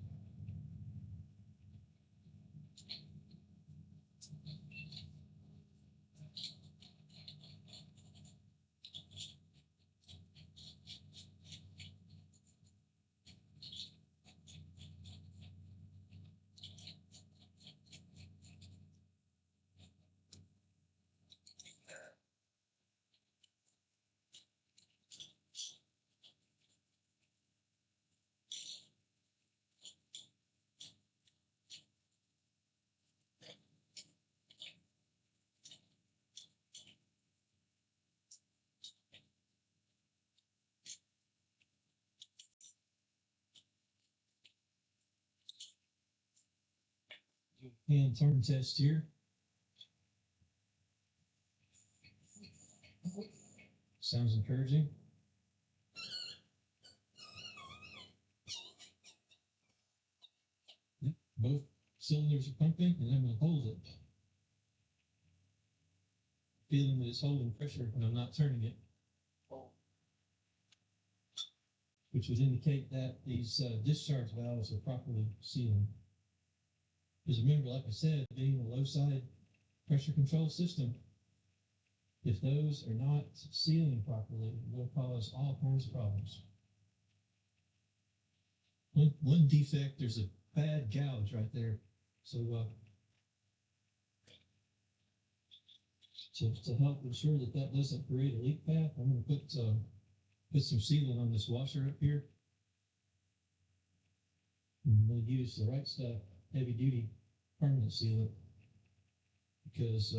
S1: Hand turn test here. Sounds encouraging. Yep, both cylinders are pumping, and I'm going to hold it. Feeling that it's holding pressure when I'm not turning it, which would indicate that these discharge valves are properly sealing. Because remember, like I said, being a low side pressure control system, if those are not sealing properly, it will cause all kinds of problems. One defect, there's a bad gouge right there. So to help ensure that that doesn't create a leak path, I'm going to put some sealant on this washer up here. I'm going to use the right stuff, heavy duty permanent sealant, because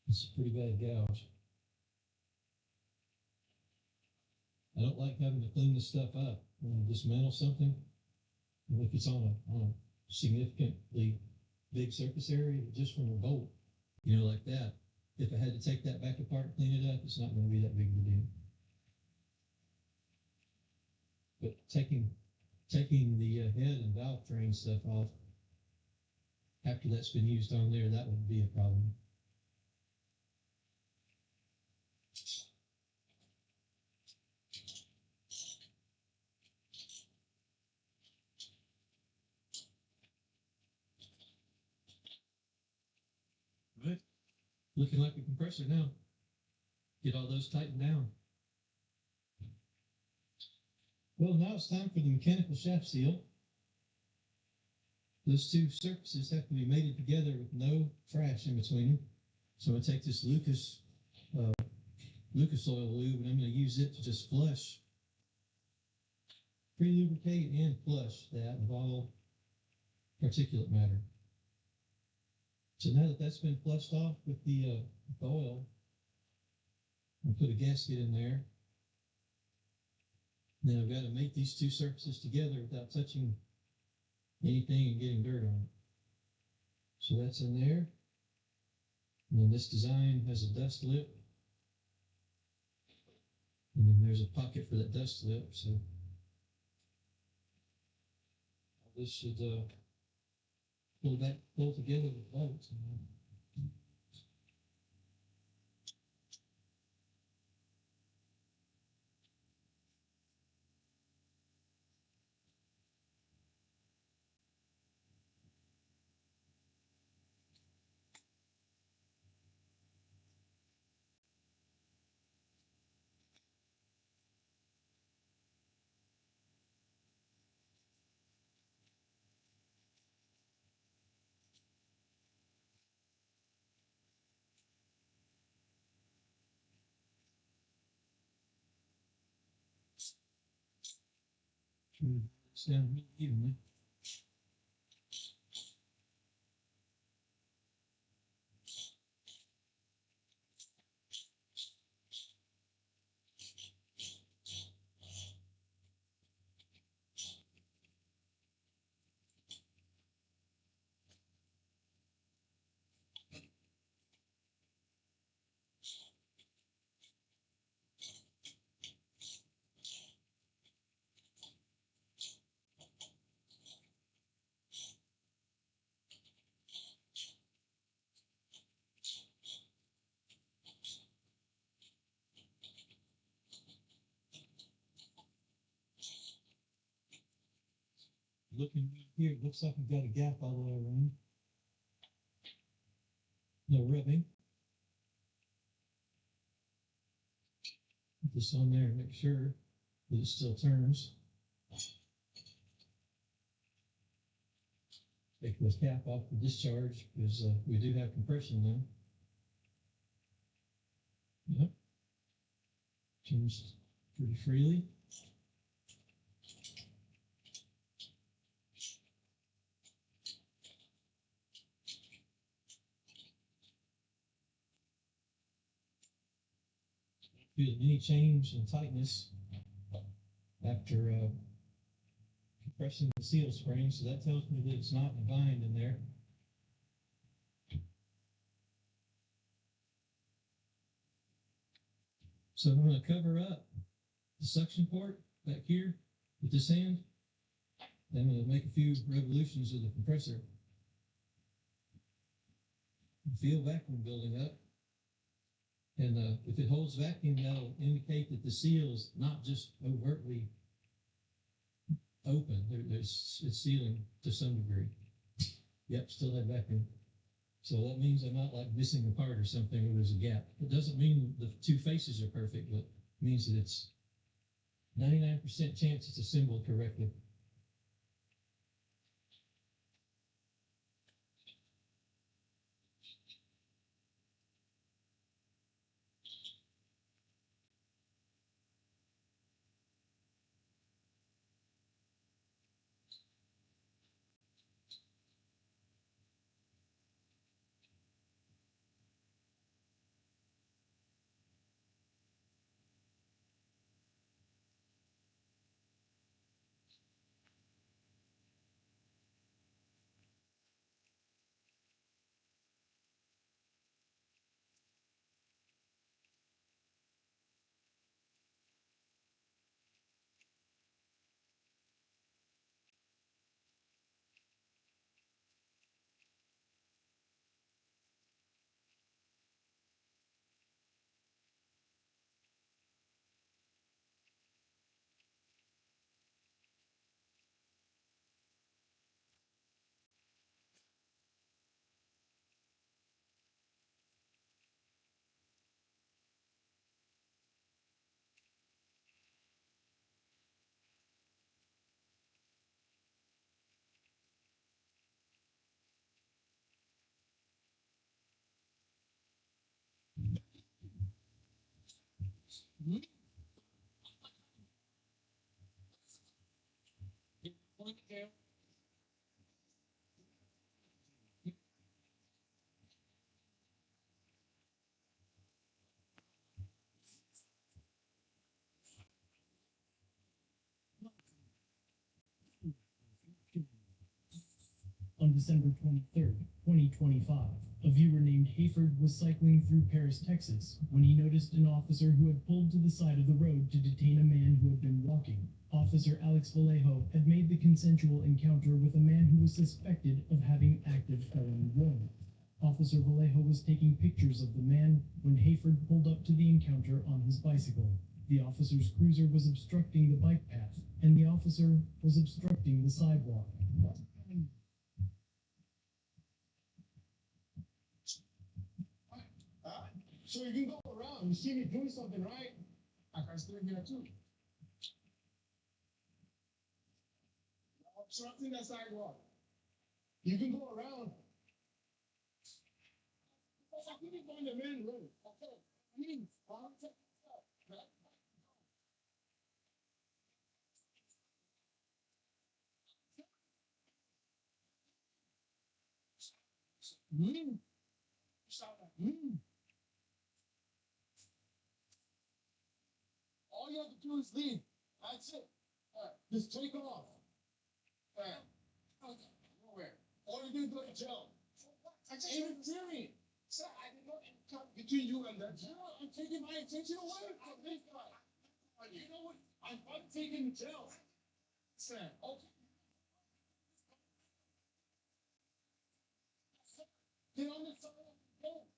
S1: it's a pretty bad gouge. I don't like having to clean this stuff up when you dismantle something. And if it's on a significantly big surface area, just from a bolt, like that. If I had to take that back apart and clean it up, it's not going to be that big of a deal. But taking the head and valve train stuff off after that's been used on there, that would be a problem. Right. Looking like a compressor now. Get all those tightened down. Well, now it's time for the mechanical shaft seal. Those two surfaces have to be mated together with no trash in between them. So I'm going to take this Lucas oil lube, and I'm going to use it to just flush, pre-lubricate and flush that with all particulate matter. So now that that's been flushed off with the oil, I'll put a gasket in there. Then I've got to mate these two surfaces together without touching anything and getting dirt on it. So that's in there. And then this design has a dust lip. And then there's a pocket for that dust lip. So this should pull together with bolts. Smooth this down really evenly. Looking here, it looks like we've got a gap all the way around. No rubbing. Put this on there and make sure that it still turns. Take the cap off the discharge because we do have compression now. Yep. Turns pretty freely. Feel any change in tightness after compressing the seal spring, so that tells me that it's not in a bind in there. So I'm going to cover up the suction port back here with this hand. Then I'm going to make a few revolutions of the compressor. Feel vacuum building up. And if it holds vacuum, that'll indicate that the seal is not just overtly open. It's sealing to some degree. Yep, still had vacuum. So that means I'm not like missing a part or something where there's a gap. It doesn't mean the two faces are perfect, but it means that it's 99% chance it's assembled correctly.
S3: On December 23rd, 2025, a viewer named Hayford was cycling through Paris, Texas, when he noticed an officer who had pulled to the side of the road to detain a man who had been walking. Officer Alex Vallejo had made the consensual encounter with a man who was suspected of having active felony warrant. Officer Vallejo was taking pictures of the man when Hayford pulled up to the encounter on his bicycle. The officer's cruiser was obstructing the bike path, and the officer was obstructing the sidewalk. So you can go around. You see me doing something right, I can still here too. Obstructing the sidewalk. You can go around. Because I couldn't go in the main road. Okay. I mean, I'll take stuff.
S4: All you have to do is leave. That's it. Just take off. Nowhere. All you do is go to jail. Interfering. Sir, I did not come between you and that. I'm taking my attention away from this guy. You know what? I'm not taking jail. Sir, okay. Get on the side of the road.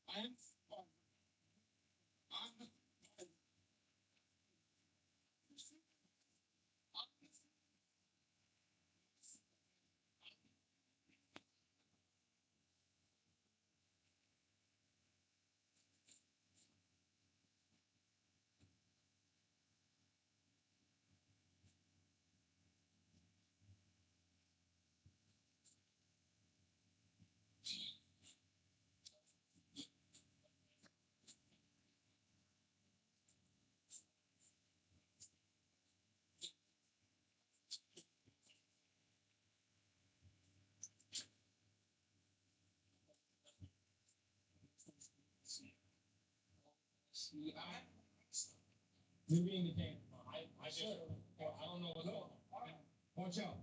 S4: I'm See, maybe in the game. I don't know what's going on. Watch out.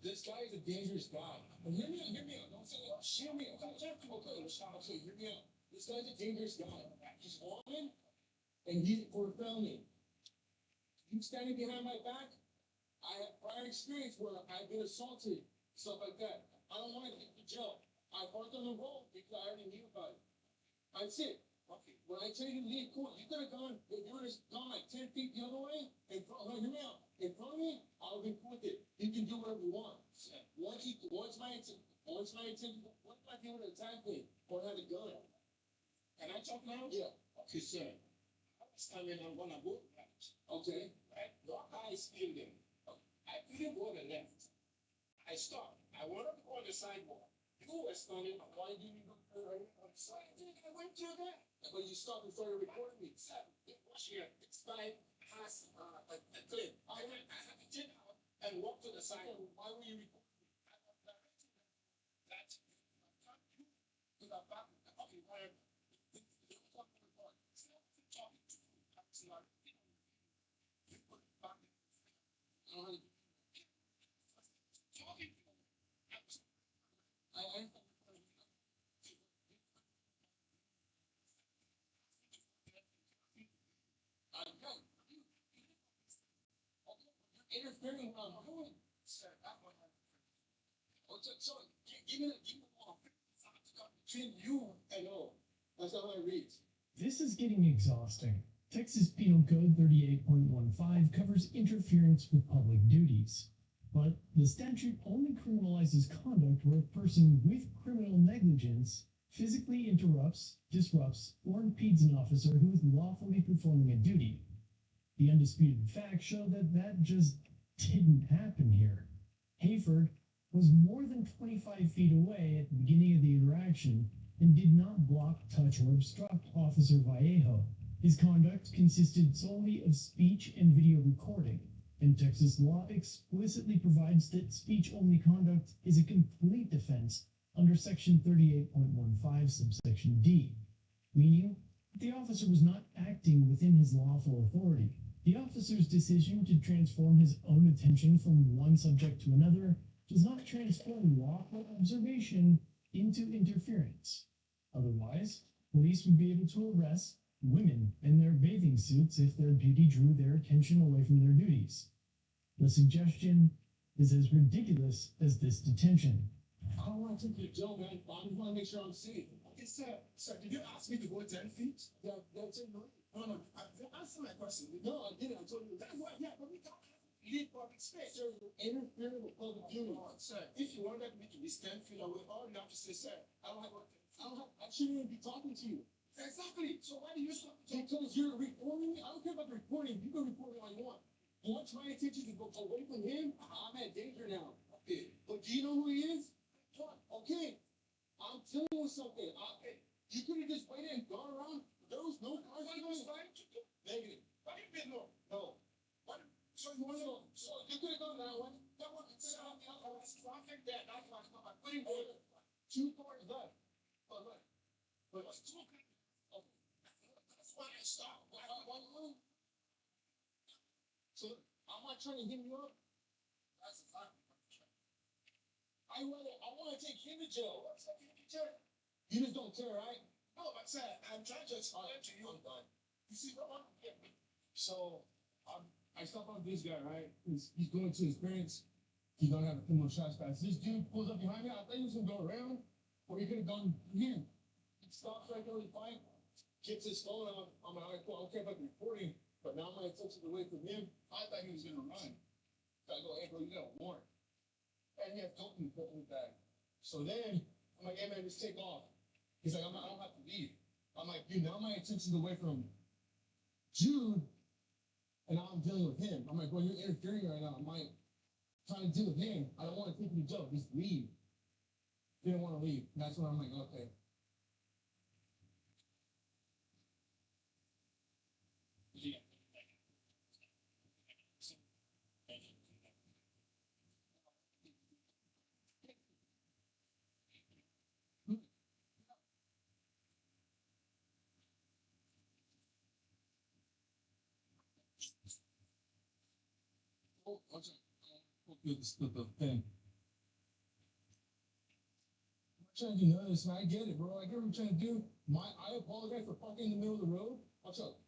S4: This guy is a dangerous guy. And hear me out. Don't say, hear me out. Okay, hear me out. This guy's a dangerous guy. He's wanted, and he's for a felony. You standing behind my back, I have prior experience where I've been assaulted, stuff like that. I don't want to get to jail. I parked on the road because I already knew about it. That's it. Okay. When I tell you to leave court, you could have gone, if you would have gone like 10 feet the other way, in front, hear me out. In front of me, I would have been cool with it. You can do whatever you want. Once my attention, once my people attack me or had a gun. Can I talk now? Yeah. Okay, sir. I was coming on one of both right. Okay. Right? Your eyes speeding. I couldn't go to the left. I stopped. I wanted to go on the sidewalk. You were standing. Why did you go right on the side? I went to that. But you stopped and started recording me. Sir, it was here. It's fine. Has a clip. I had to take out and walk to the side. Why were you recording me? I was directing that you to the back. Okay, where you talking to the it's not talking to you. It's not. You put it back. Talking to you. I know. Interfering while I'm doing. Sir, that one. Oh, so give me the ball. Between you and all. That's how I read.
S3: This is getting exhausting. Texas Penal Code 38.15 covers interference with public duties. But the statute only criminalizes conduct where a person with criminal negligence physically interrupts, disrupts, or impedes an officer who is lawfully performing a duty. The undisputed facts show that that just didn't happen here. Hayford was more than 25 feet away at the beginning of the interaction and did not block, touch, or obstruct Officer Vallejo. His conduct consisted solely of speech and video recording, and Texas law explicitly provides that speech-only conduct is a complete defense under Section 38.15, subsection D, meaning the officer was not acting within his lawful authority. The officer's decision to transform his own attention from one subject to another does not transform lawful observation into interference. Otherwise, police would be able to arrest women in their bathing suits if their beauty drew their attention away from their duties. The suggestion is as ridiculous as this detention.
S4: I don't want to take you to jail, man. I just want to make sure I'm safe. Okay, sir, did you ask me to go 10 feet? That's it, no. No. Answer my question. No, I didn't. I told you. That's why, yeah, but we can't leave public space. Sir, you're interfering with public duty. Sir, if you wanted me to be 10 feet away, all you have to say, sir, I shouldn't even be talking to you. Exactly. So why do you stop? Because you're recording me. I don't care about the recording. You can record me all you want. Once my attention to go away from him, I'm at danger now. Okay. But do you know who he is? Okay, I'm telling you something. You could have just waited and gone around. There was no cars. Negative. Why you been no? No. What? So you want to know? So you could have gone that way. That one. So I think that. That's why I'm putting more. 2 cars left. Oh, look. But it's 2 cars. Okay. That's why I stopped. Why you? So I'm not trying to hit you up. That's the fact. I want to take him to jail. What's that? You just don't care, right? No, I said I'm trying to explain to you. I'm done. You see what I'm getting? So I stop on this guy, right? He's going to his parents. He's gonna have a criminal trespass. This dude pulls up behind me. I thought he was gonna go around, or he could have gone here. He stops right there with the bike, gets his phone out. I'm like, well, okay, if I'm recording, but now my attention's away from him. I thought he was gonna run. So I go, hey, bro, you got a warrant. And he had dope in his bag. So then I'm like, hey man, just take off. He's like, I don't have to leave. I'm like, dude, now my attention's away from Jude, and now I'm dealing with him. I'm like, well, you're interfering right now. I'm like, trying to deal with him. I don't want to take you to jail. Just leave. Didn't want to leave. And that's when I'm like, okay. Oh, watch out. The thing. I'm trying to do none of this, man. I get it, bro. I get what you're trying to do. I apologize for parking in the middle of the road. Watch out.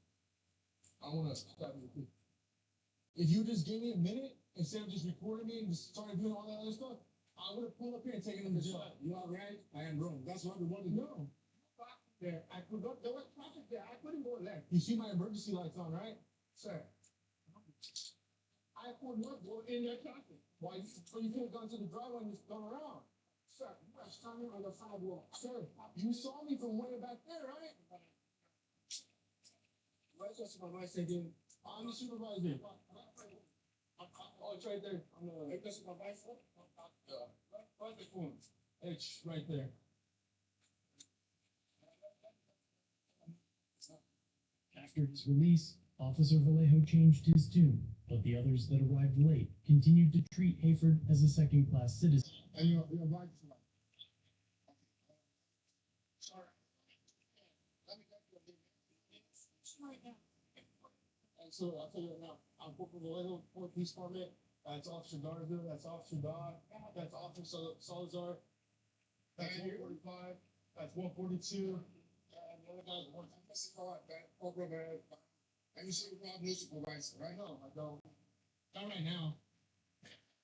S4: I want to stop you. If you just gave me a minute instead of just recording me and just started doing all that other stuff, I would have pulled up here and taken him to jail. You all right? I am wrong. That's what we wanted to know. There, I forgot there was traffic there. I couldn't go left. You see my emergency lights on, right, sir? I could not go in that traffic. Why? So you could have gone to the driveway and just gone around. Sir, you were standing on the sidewalk. Sir, you saw me from way back there, right? Where's your supervisor again? I'm the supervisor. Oh, it's right there. I'm the supervisor. Where's the phone? It's right there.
S3: After his release, Officer Vallejo changed his tune, but the others that arrived late continued to treat Hayford as a second-class citizen.
S4: And your right flag. Sorry. Let me get your name. And so I'll tell you right now, I'm Corporal Vallejo, Port Police Department. That's Officer Darville. That's Officer Dodd. That's Officer Salazar. That's 145. That's 142. And the other guy's 155. Corporal man. And you see, we have new supervisor, right? No, I don't. Not right now.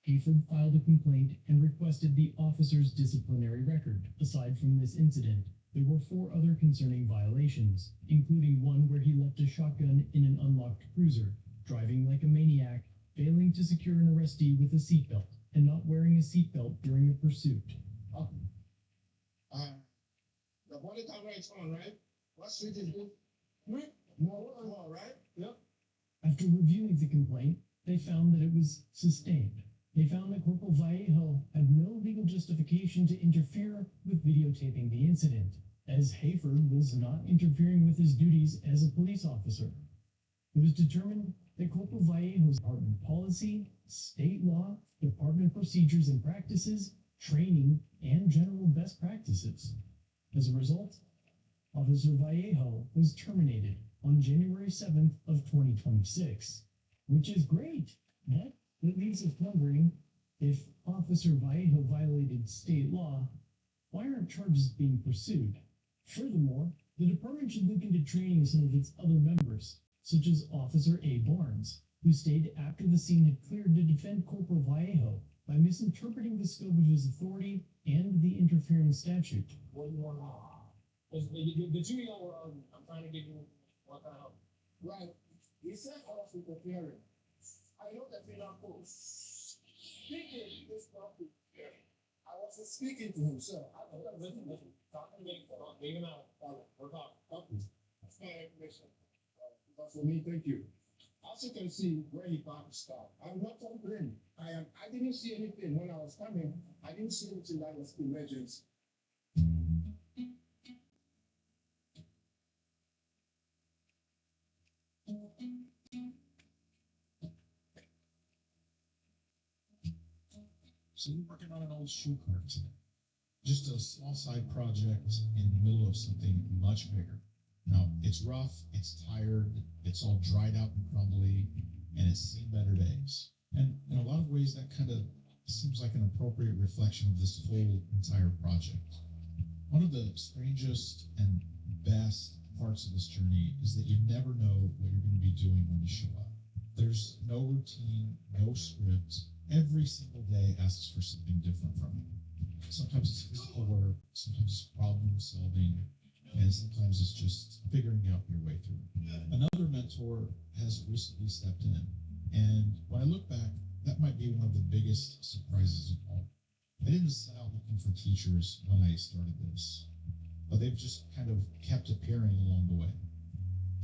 S3: Hayford filed a complaint and requested the officer's disciplinary record. Aside from this incident, there were 4 other concerning violations, including one where he left a shotgun in an unlocked cruiser, driving like a maniac, failing to secure an arrestee with a seatbelt, and not wearing a seatbelt during a pursuit.
S4: The body camera is on, right? What street is this? No, right? Yep.
S3: After reviewing the complaint, they found that it was sustained. They found that Corporal Vallejo had no legal justification to interfere with videotaping the incident, as Hayford was not interfering with his duties as a police officer. It was determined that Corporal Vallejo's department policy, state law, department procedures and practices, training, and general best practices. As a result, Officer Vallejo was terminated on January 7th of 2026, which is great. But it leaves us wondering, if Officer Vallejo violated state law, why aren't charges being pursued? Furthermore, the department should look into training some of its other members, such as Officer A. Barnes, who stayed after the scene had cleared to defend Corporal Vallejo by misinterpreting the scope of his authority and the interfering statute.
S4: What do you want to know? The 2 year I'm trying to give you what kind of. Right. He said off with the hearing. I know that they're not close. Speaking this topic. I wasn't speaking to him, sir. Listen. Talking to me. Leave him out. We're talking. That's my information. That's for me. Thank you. I I'll sit there and see where he bought the stuff. I'm not complaining. I didn't see anything when I was coming. I didn't see anything that was emergency.
S5: So we're working on an old shoe cart today. Just a small side project in the middle of something much bigger. Now, it's rough, it's tired, it's all dried out and crumbly, and it's seen better days. And in a lot of ways, that kind of seems like an appropriate reflection of this whole entire project. One of the strangest and best parts of this journey is that you never know what you're going to be doing when you show up. There's no routine, no script. Every single day asks for something different from you. Sometimes it's physical work, sometimes it's problem solving, and sometimes it's just figuring out your way through. Another mentor has recently stepped in, and when I look back, that might be one of the biggest surprises of all. I didn't set out looking for teachers when I started this, but they've just kind of kept appearing along the way.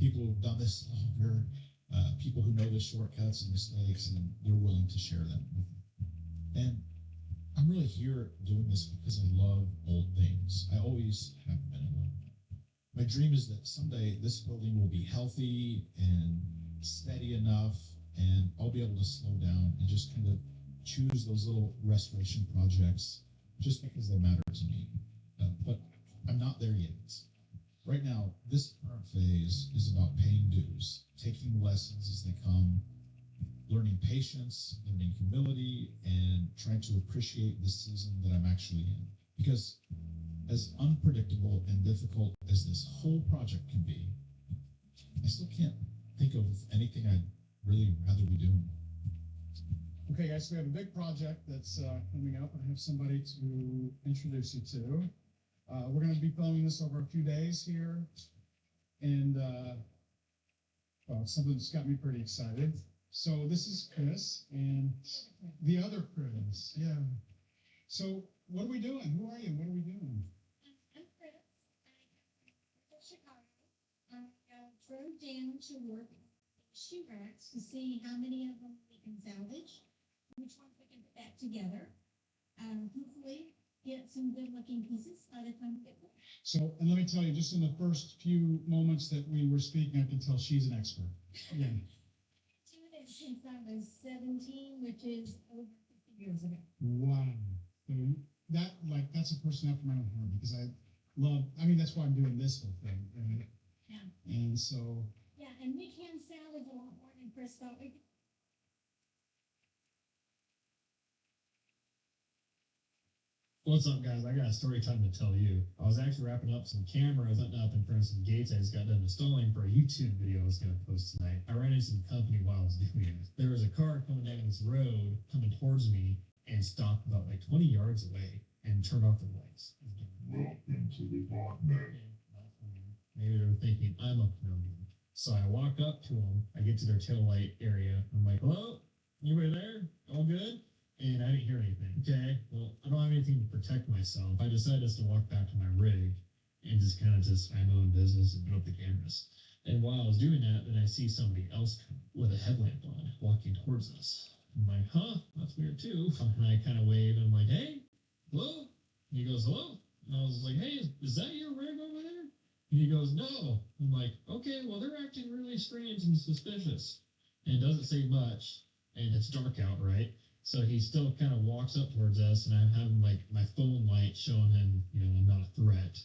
S5: People who've done this longer, people who know the shortcuts and mistakes, and they're willing to share them with me. And I'm really here doing this because I love old things. I always have been in love. My dream is that someday this building will be healthy and steady enough, and I'll be able to slow down and just kind of choose those little restoration projects just because they matter to me. But I'm not there yet. Right now, this current phase is about paying dues, taking lessons as they come, learning patience, learning humility, and trying to appreciate the season that I'm actually in. Because as unpredictable and difficult as this whole project can be, I still can't think of anything I'd really rather be doing.
S6: Okay, guys, we have a big project that's coming up. I have somebody to introduce you to. We're going to be filming this over a few days here, and well, something that's got me pretty excited. So this is Chris and the other Chris. Yeah. So what are we doing? Who are you? What are we doing?
S7: I'm Chris. I'm from Chicago. I drove down to work shoe racks to see how many of them we can salvage, which ones we can put back together. Hopefully get some good looking pieces by the time we get there.
S6: So, and let me tell you, just in the first few moments that we were speaking, I could tell she's an expert. Yeah.
S7: Doing it since I was 17, which is over 50 years ago.
S6: Wow. So that's a person after my own heart because that's why I'm doing this whole thing. Right?
S7: Yeah.
S6: And so.
S7: Yeah, and we can salvage a lot more than Chris thought we could.
S8: What's up, guys? I got a story time to tell you. I was actually wrapping up some cameras up in front of some gates I just got done installing for a YouTube video I was going to post tonight. I ran into some company while I was doing it. There was a car coming down this road, coming towards me, and stopped about like 20 yards away and turned off their lights. Welcome to the botnet. Maybe they were thinking, I'm up to no good. So I walk up to them, I get to their tail light area, I'm like, hello? Anybody there? All good? And I didn't hear anything. Okay, well, I don't have anything to protect myself. I decided just to walk back to my rig and just mind my own business and put up the cameras. And while I was doing that, then I see somebody else with a headlamp on walking towards us. I'm like, huh, that's weird too. And I kind of wave and I'm like, hey, hello? And he goes, hello? And I was like, hey, is that your rig over there? And he goes, no. I'm like, okay, well, they're acting really strange and suspicious. And it doesn't say much, and it's dark out, right? So he still kind of walks up towards us, and I'm having like my phone light showing him, I'm not a threat.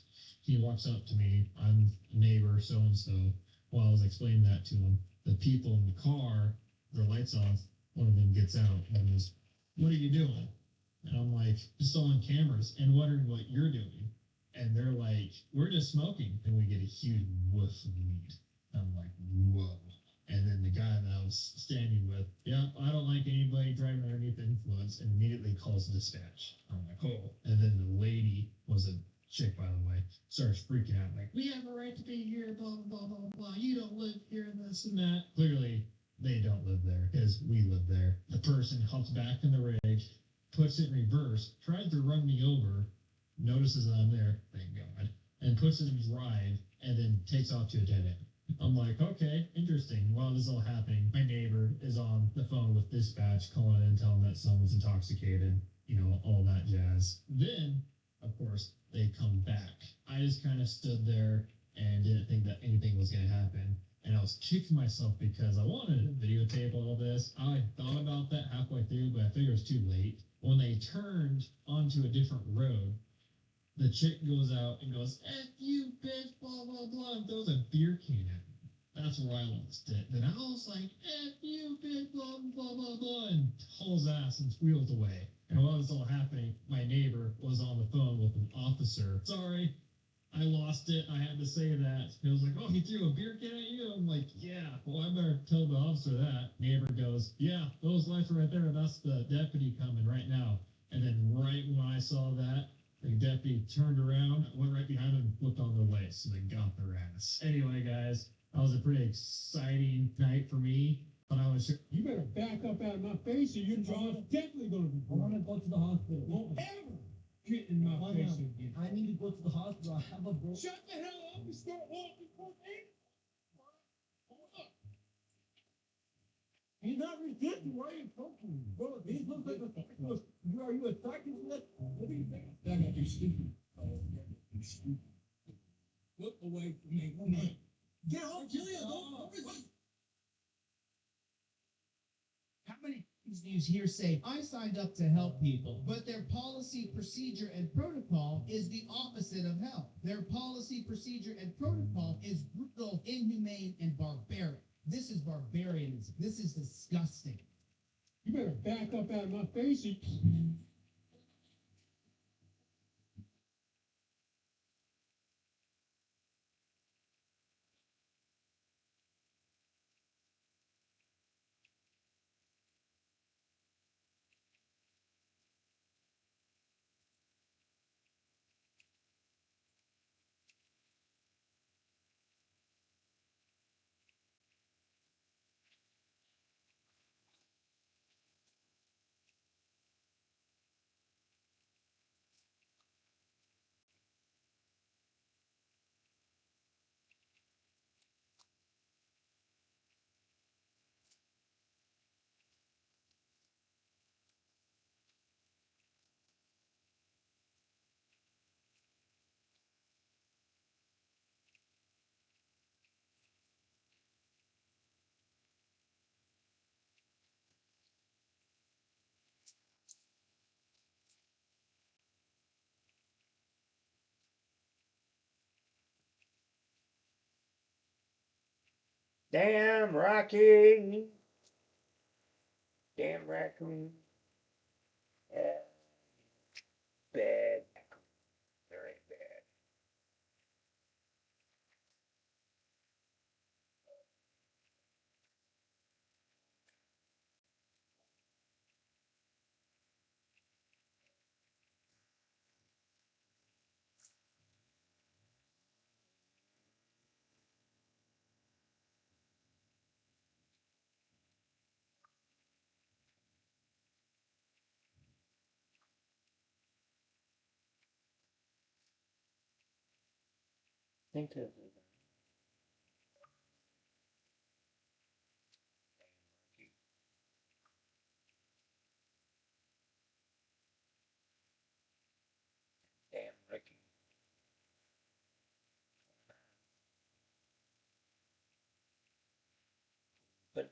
S8: He walks up to me, I'm neighbor so-and-so. While I was explaining that to him, the people in the car, their lights off, one of them gets out and goes, what are you doing? And I'm like, just on cameras and wondering what you're doing. And they're like, we're just smoking. And we get a huge whiff of weed. I'm like, whoa. And then the guy that I was standing with, yeah, I don't like anybody driving underneath the influence, and immediately calls dispatch. I'm like, oh. And then the lady, was a chick, by the way, starts freaking out, like, we have a right to be here, blah, blah, blah, blah. You don't live here, and this and that. Clearly, they don't live there, because we live there. The person hops back in the rig, puts it in reverse, tries to run me over, notices that I'm there, thank God, and puts it in drive, and then takes off to a dead end. I'm like, okay, interesting. While this is all happening, my neighbor is on the phone with dispatch, calling in, telling that someone's intoxicated, all that jazz. Then, of course, they come back. I just kind of stood there and didn't think that anything was going to happen. And I was kicking myself because I wanted to videotape all this. I thought about that halfway through, but I figured it was too late. When they turned onto a different road, the chick goes out and goes, F you, bitch, blah, blah, blah, and throws a beer can at me. That's where I lost it. Then I was like, F you, bitch, blah, blah, blah, blah, and hauls ass and squealed away. And while this all happening, my neighbor was on the phone with an officer. Sorry, I lost it. I had to say that. He was like, oh, he threw a beer can at you? I'm like, yeah, well, I better tell the officer that. Neighbor goes, yeah, those lights right there, that's the deputy coming right now. And then right when I saw that, the deputy turned around, went right behind him, and flipped on their way, so they got their ass. Anyway, guys, that was a pretty exciting night for me. But I was
S4: You better back up out of my face or your jaw's definitely gonna be
S9: I want to
S4: broken.
S9: go to the hospital.
S4: Don't ever get in my
S9: Why
S4: face
S9: not?
S4: again.
S9: I need to go to the hospital. I have a broken.
S4: Shut the hell up and start walking for me. Hold up. You're not resisting. Why are you talking? Bro, these look like a psycho. Are you a psychopath? What do you think? That got you stupid. Look away from me. Get off, Julia. Don't resist.
S10: How many news here say I signed up to help people, but their policy, procedure, and protocol is the opposite of help. Their policy, procedure, and protocol is brutal, inhumane, and barbaric. This is barbarianism. This is disgusting.
S4: You better back up out of my face.
S11: Damn Rocky. Damn raccoon. Yeah. Bad. Very bad. Think this is damn Ricky. But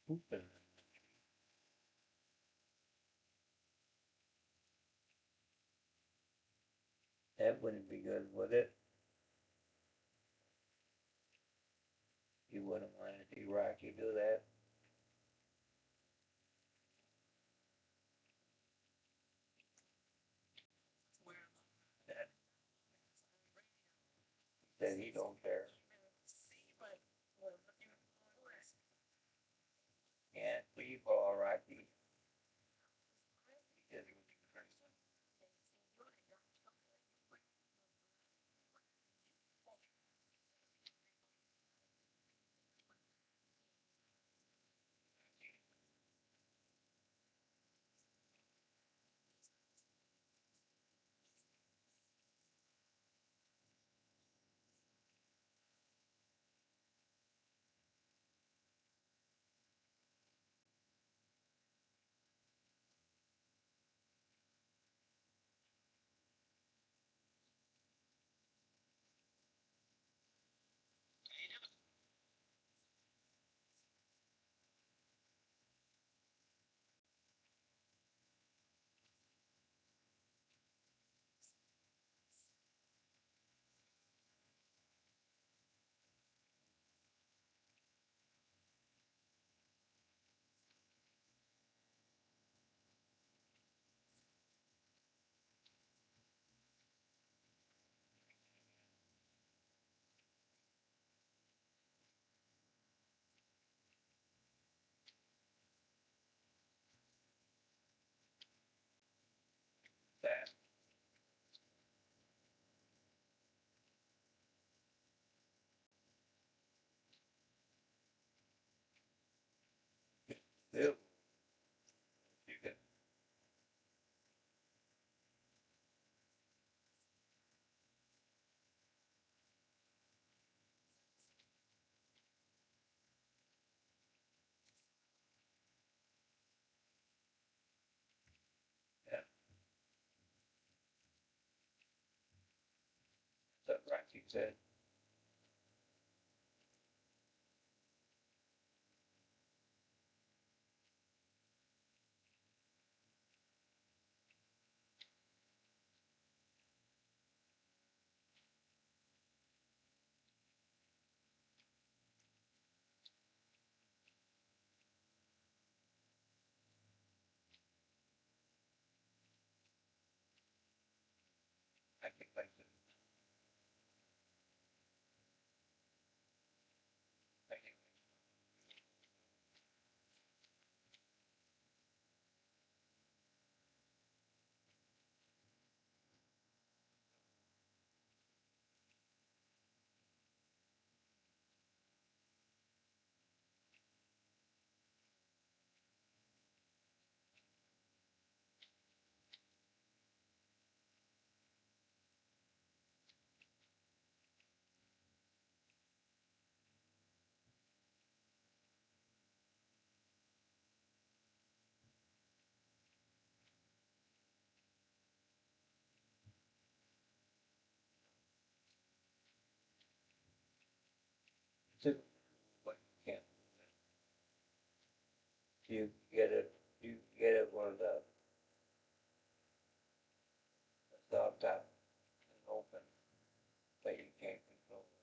S11: pooping. That wouldn't be good, would it? You wouldn't want to see Rocky do that. That said he don't care. Can't leave all Rocky. He just said. I think like this. I think it's but you can't. You get it where the stop top is open, but you can't control it.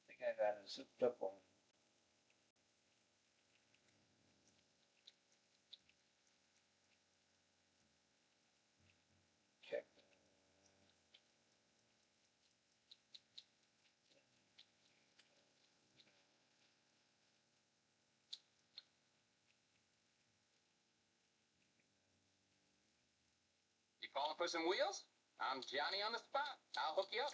S11: I think I got it zipped up on. Check.
S4: You calling for some wheels? I'm Johnny on the spot. I'll hook you up.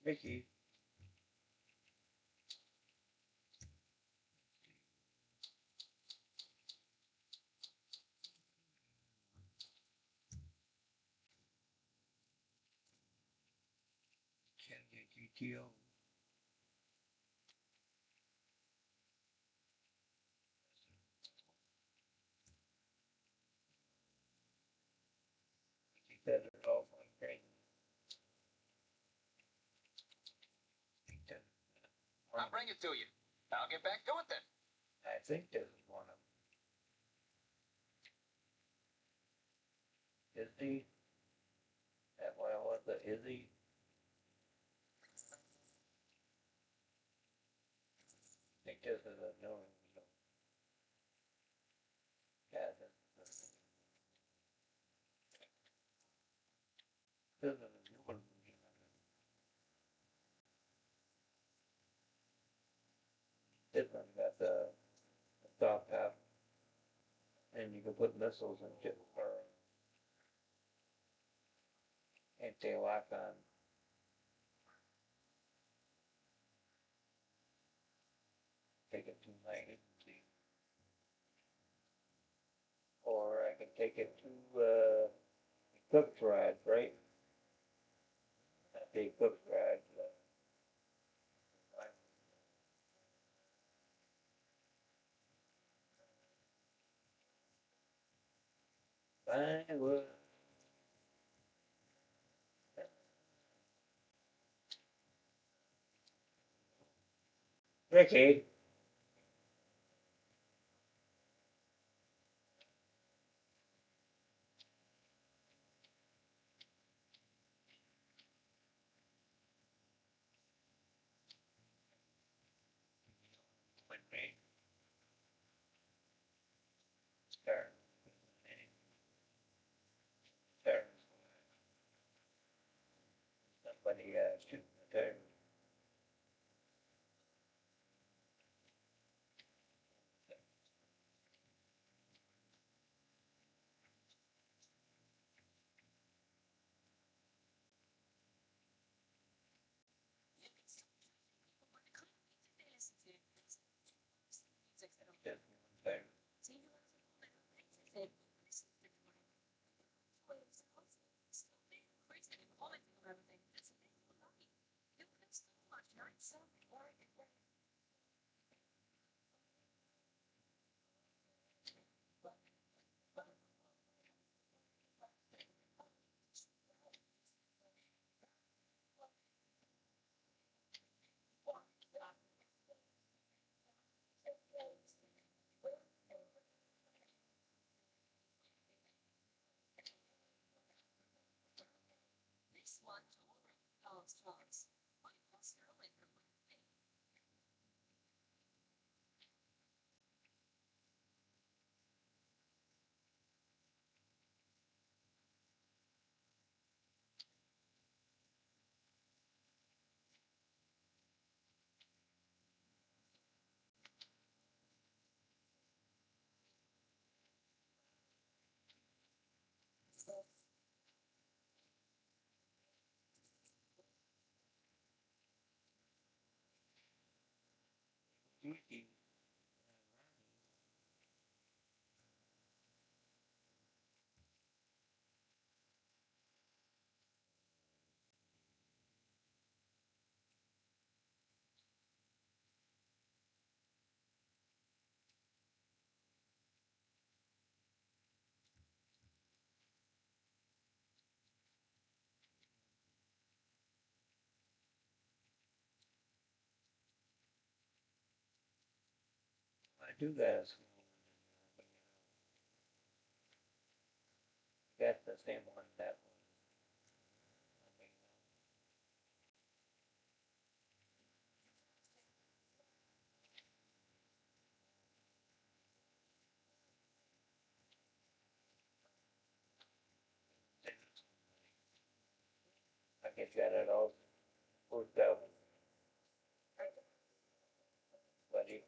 S11: Mickey, can get GTO. He said it all my brain.
S4: I'll bring it to you. I'll get back to it then.
S11: I think this is one of them. Izzy? That what it was, the Izzy? I think this is a new one. Yeah, this is a new one. This one got the stop top, and you can put missiles and shit, or anti-lock on. Take it to my agency. take it to, Cook's Garage, right? Not the Cook's Garage, Vinewood. Ricky. With me. Start. Start. Somebody, shooting the turn. Just one turn. I do that. That's the same one that was. I get that at all worked out. Buddy.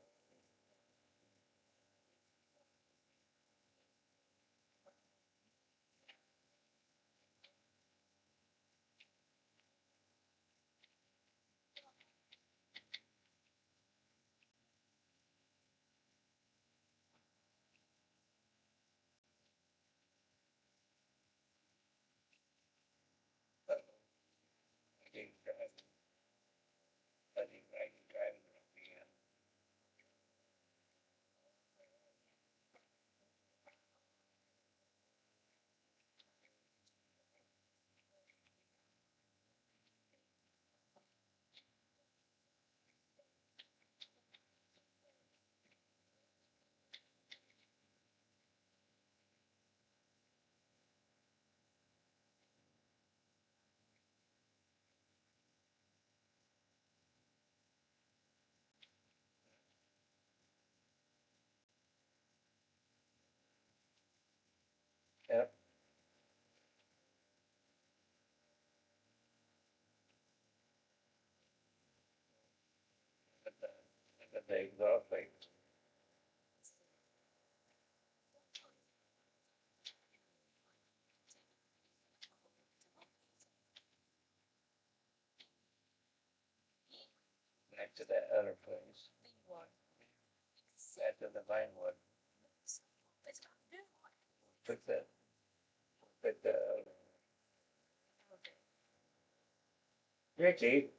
S11: I didn't drive. I didn't drive it from the end. Yep. But the exhaust pipe. Back to that other place. Back to the Vinewood. fix that. Fix that. Ricky.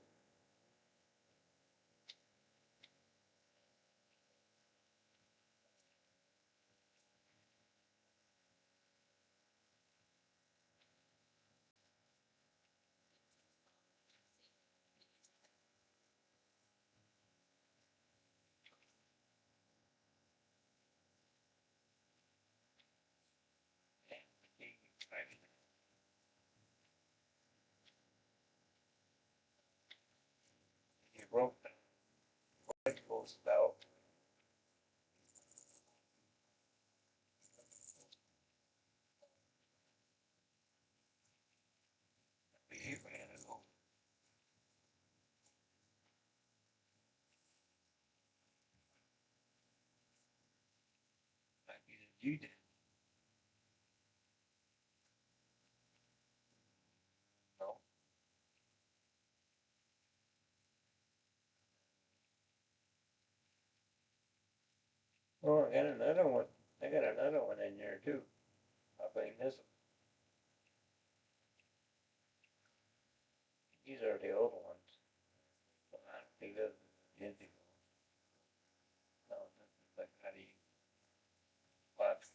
S11: You broke the electrical spout. You ran it over. Might be that you did. No. Oh, I got another one. I got another one in there too. I'll blame this one. These are the old ones. So I don't think this is the no, this is like how do you box.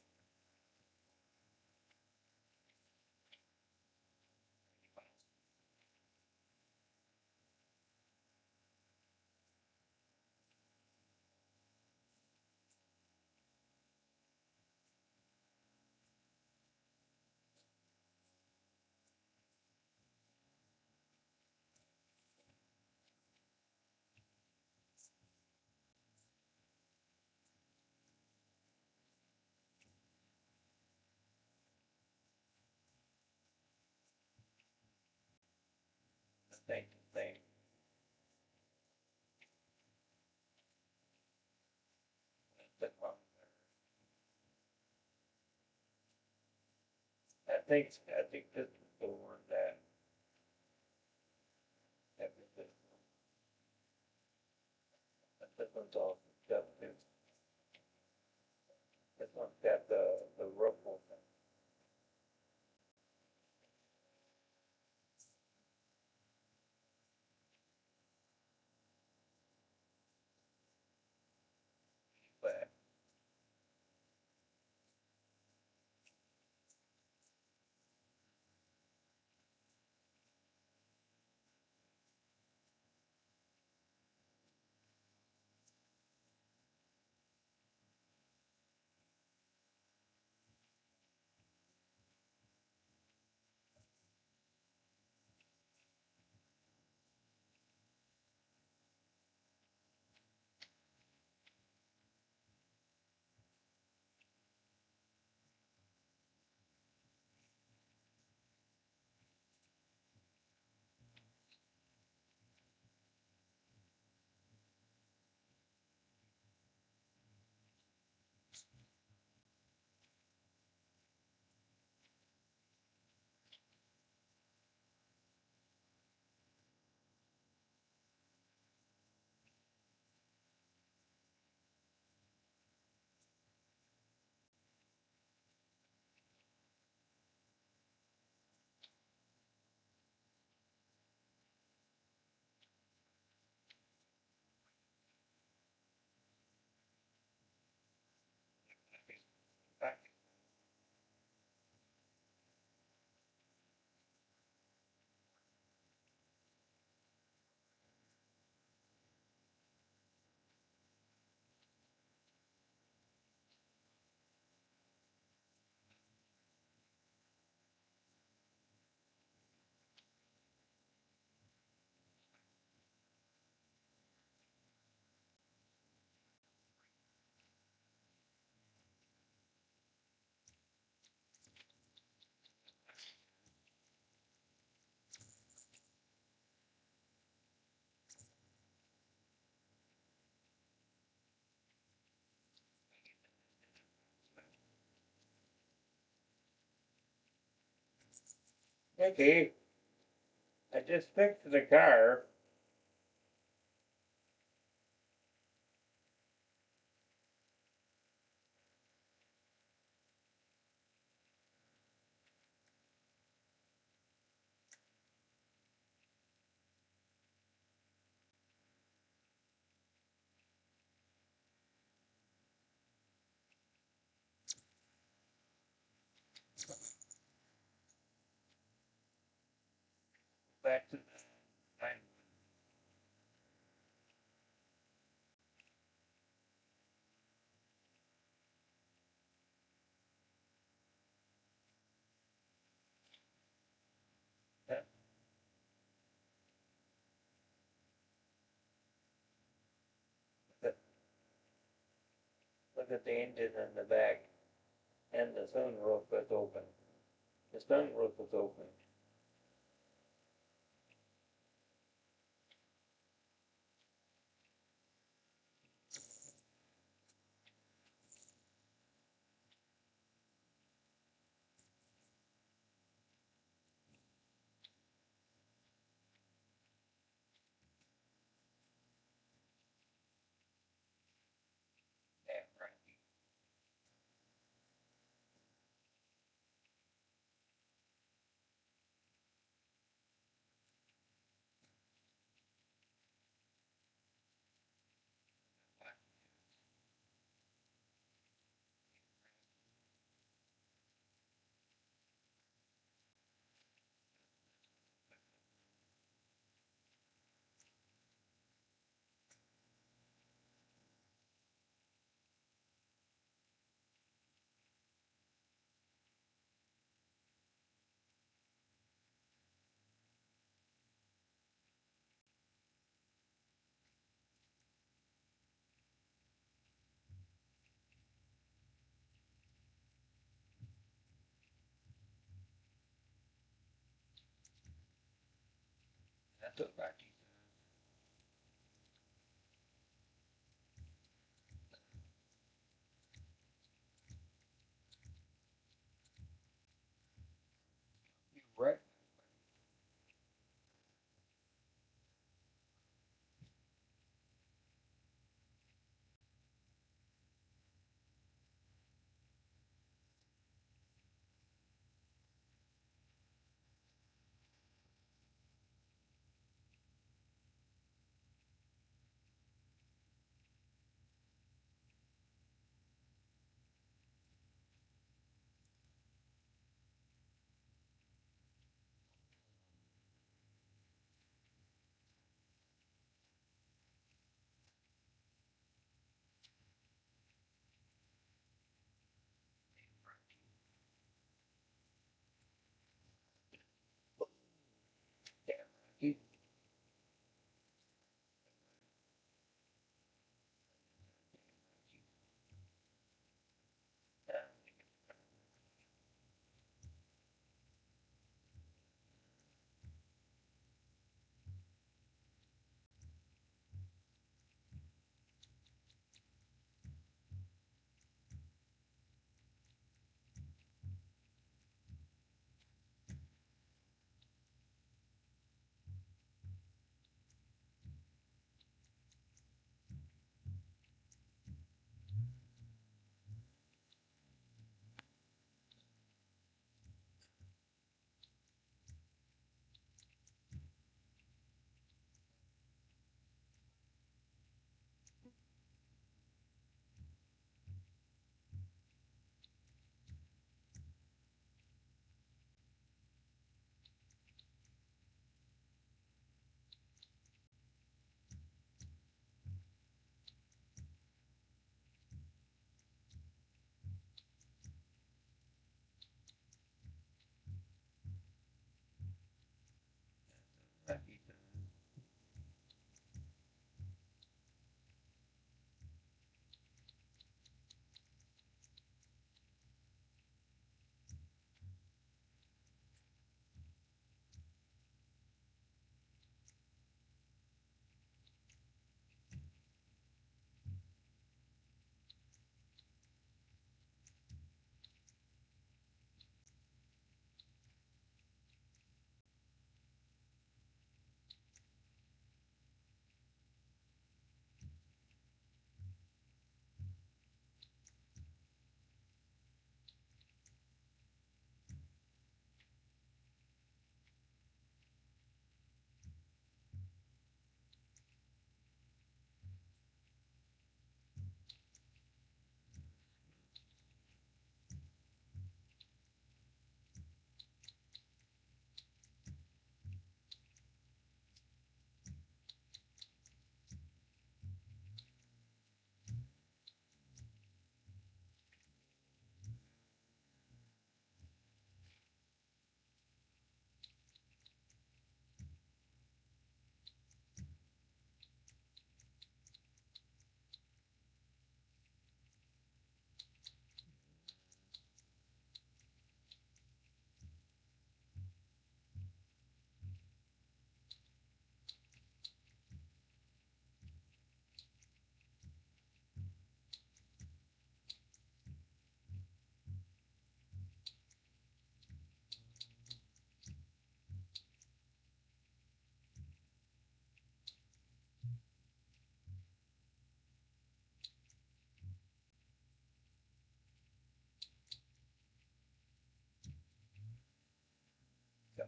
S11: Thing. But, I think this is the one that was this one. But this one's all stuff too. This one's got the roof open. But back. Okay. I just fixed the car. back to the line. Yeah. Look at the engine in the back, and the sunroof was open. The sunroof was open. Yeah, right. That's what Rocky. You right.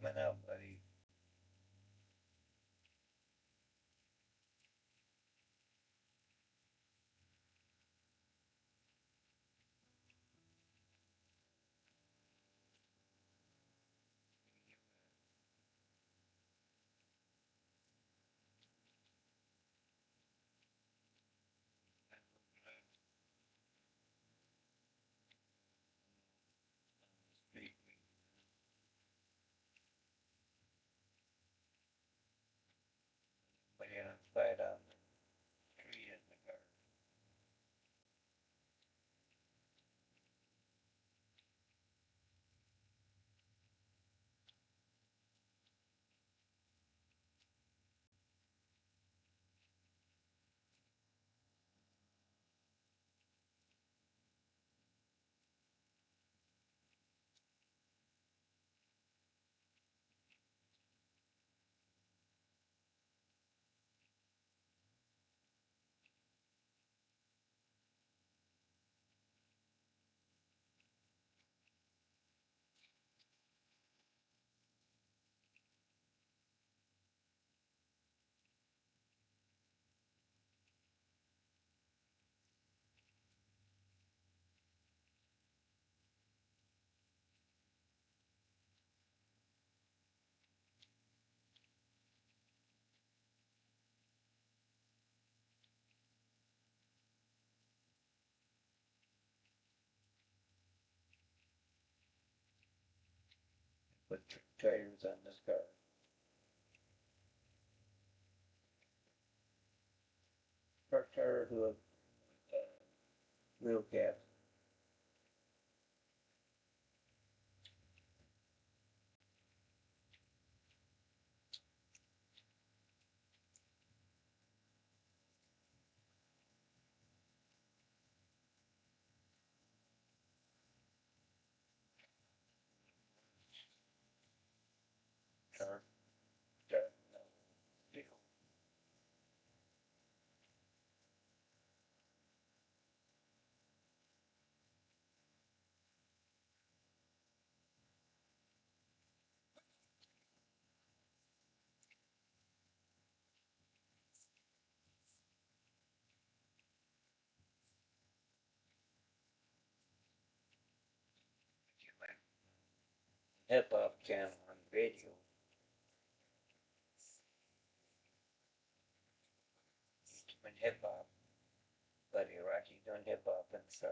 S11: coming up, buddy. Way outside on the tree in the garden. Put tires on this car. Truck tires with wheel caps. Sharp. Sharp. No. Steel. Hip hop channel on radio. When hip hop, Buddy Rocky doing hip hop and stuff.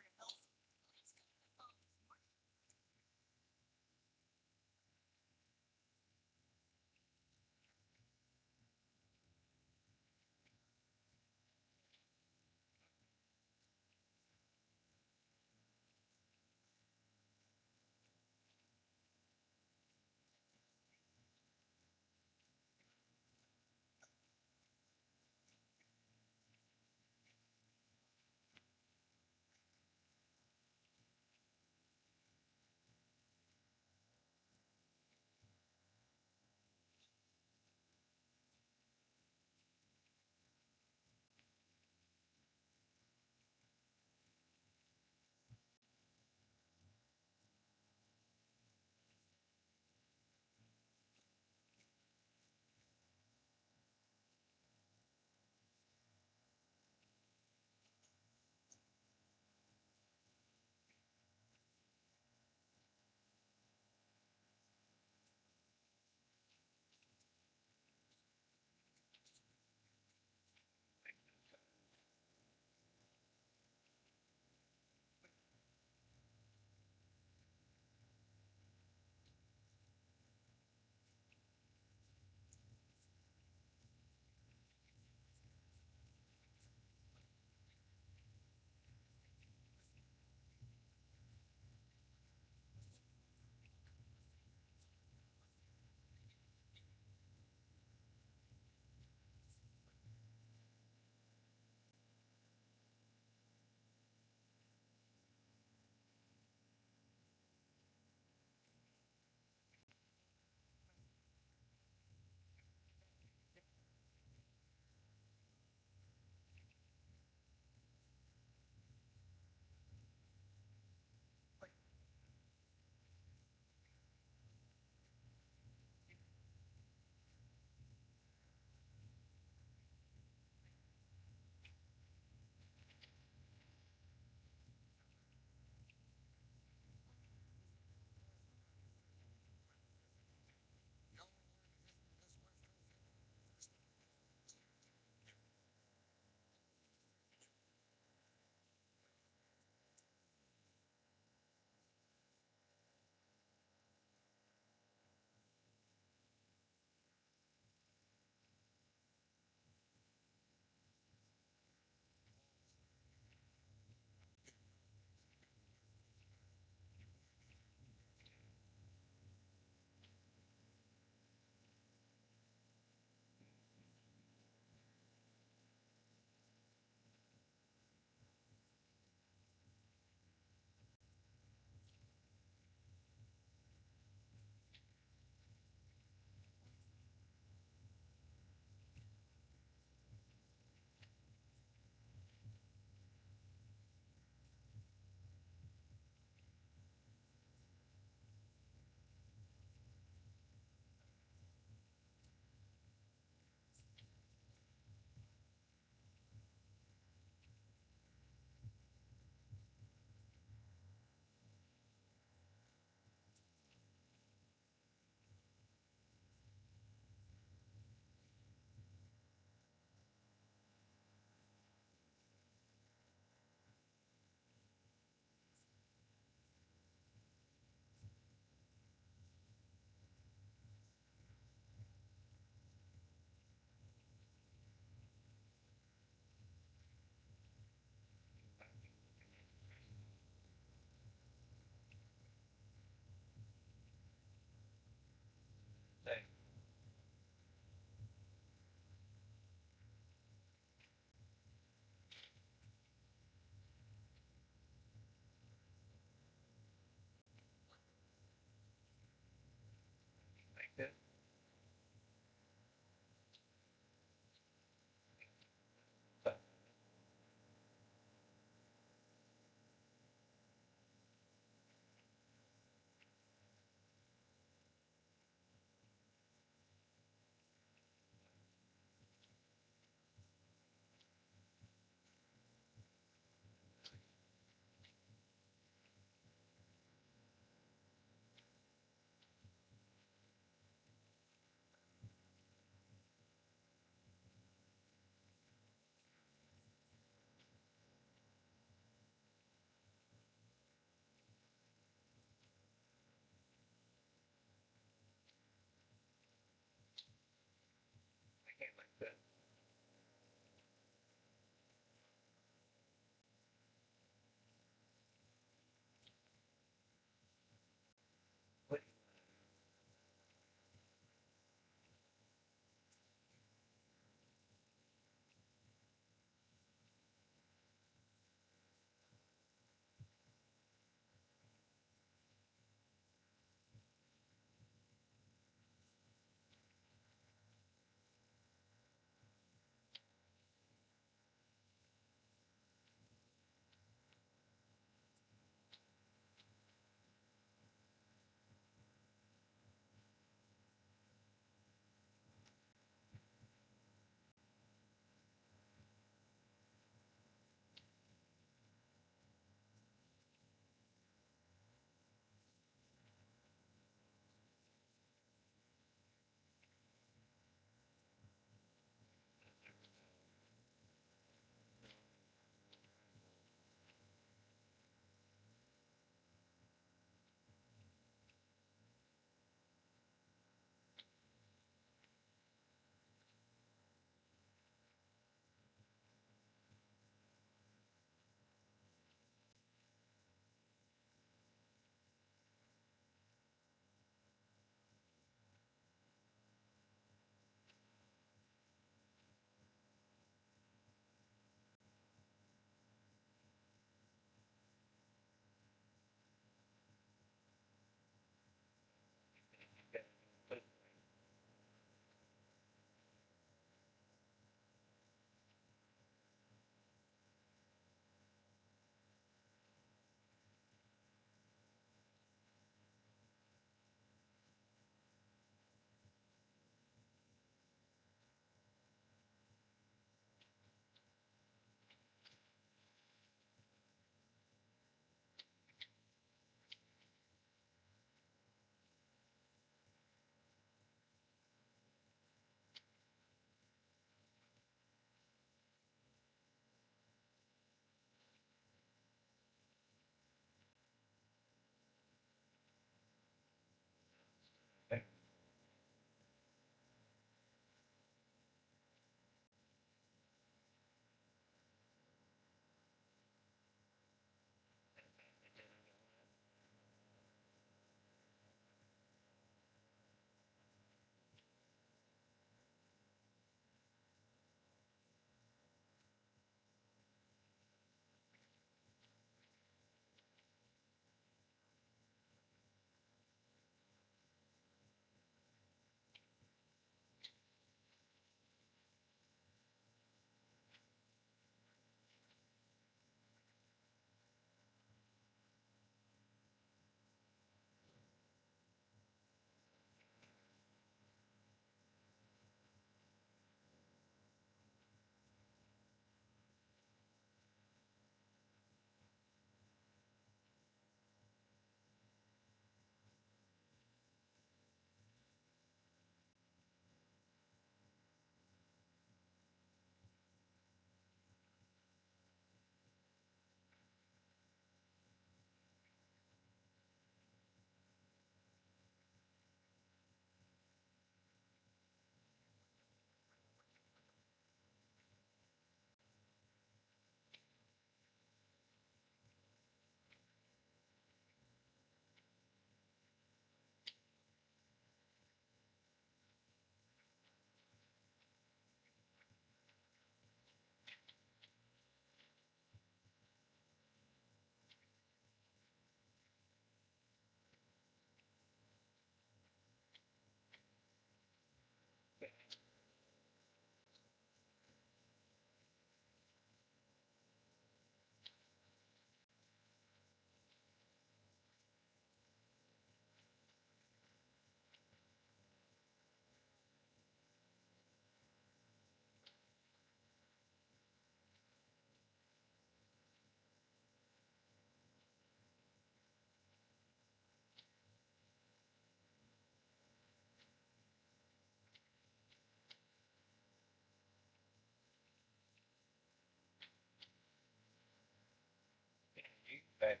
S11: back.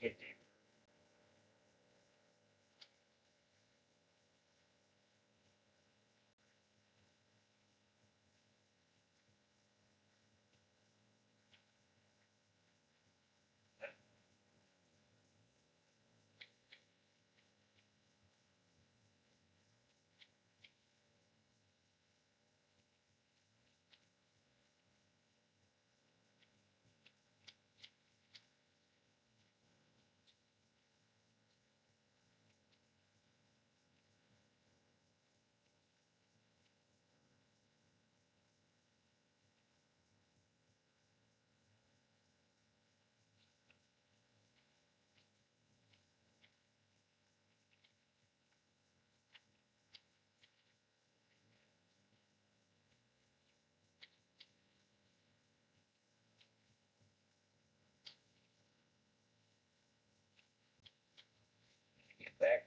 S11: Get deep. Get back.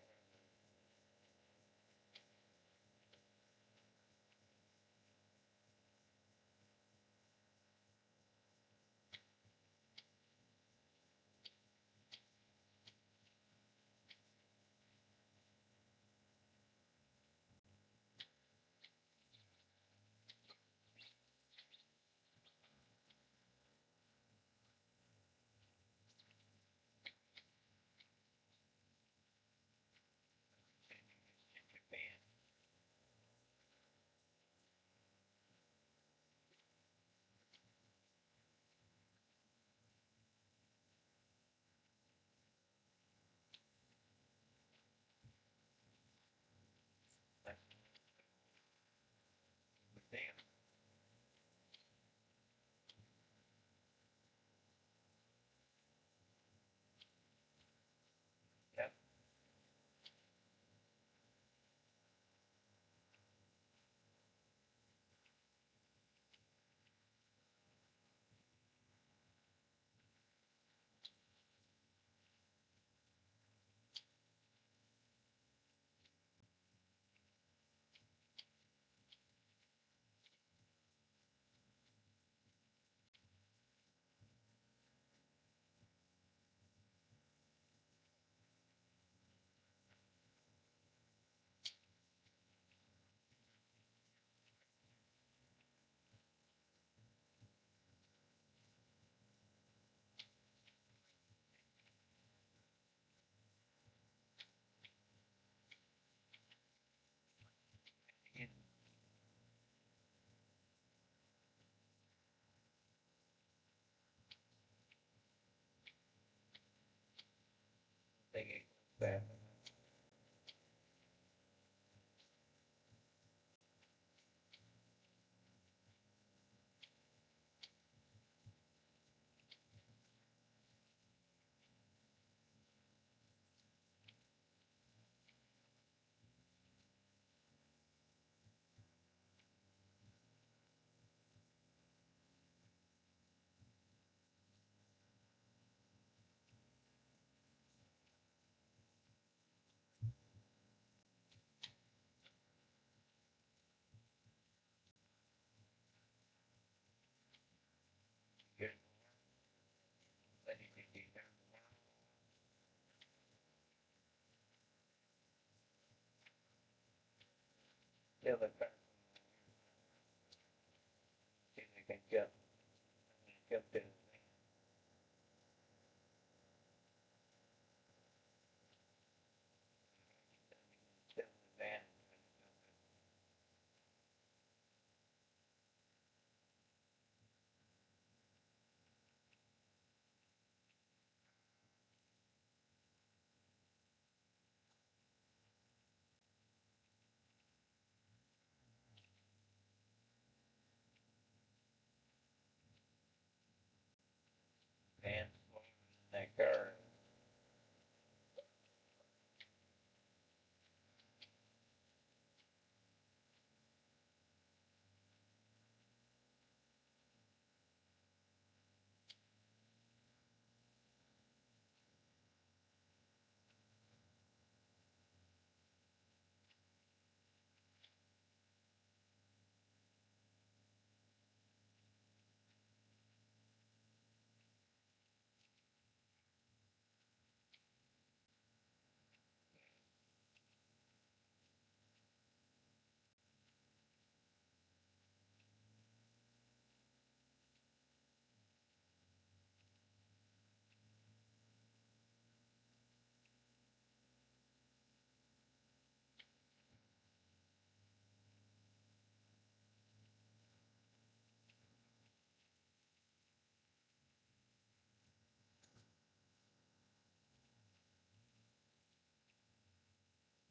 S11: Damn. Yep. They get back. Get. Let you dig deeper. Till the back. See if they can jump. Jump to the van.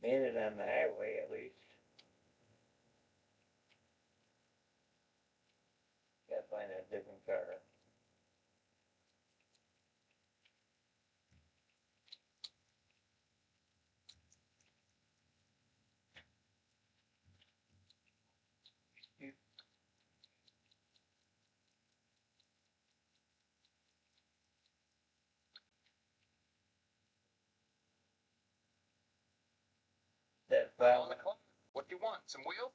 S11: Ended on the highway at least. Gotta find a different car. That file.
S4: What do you want? Some wheel?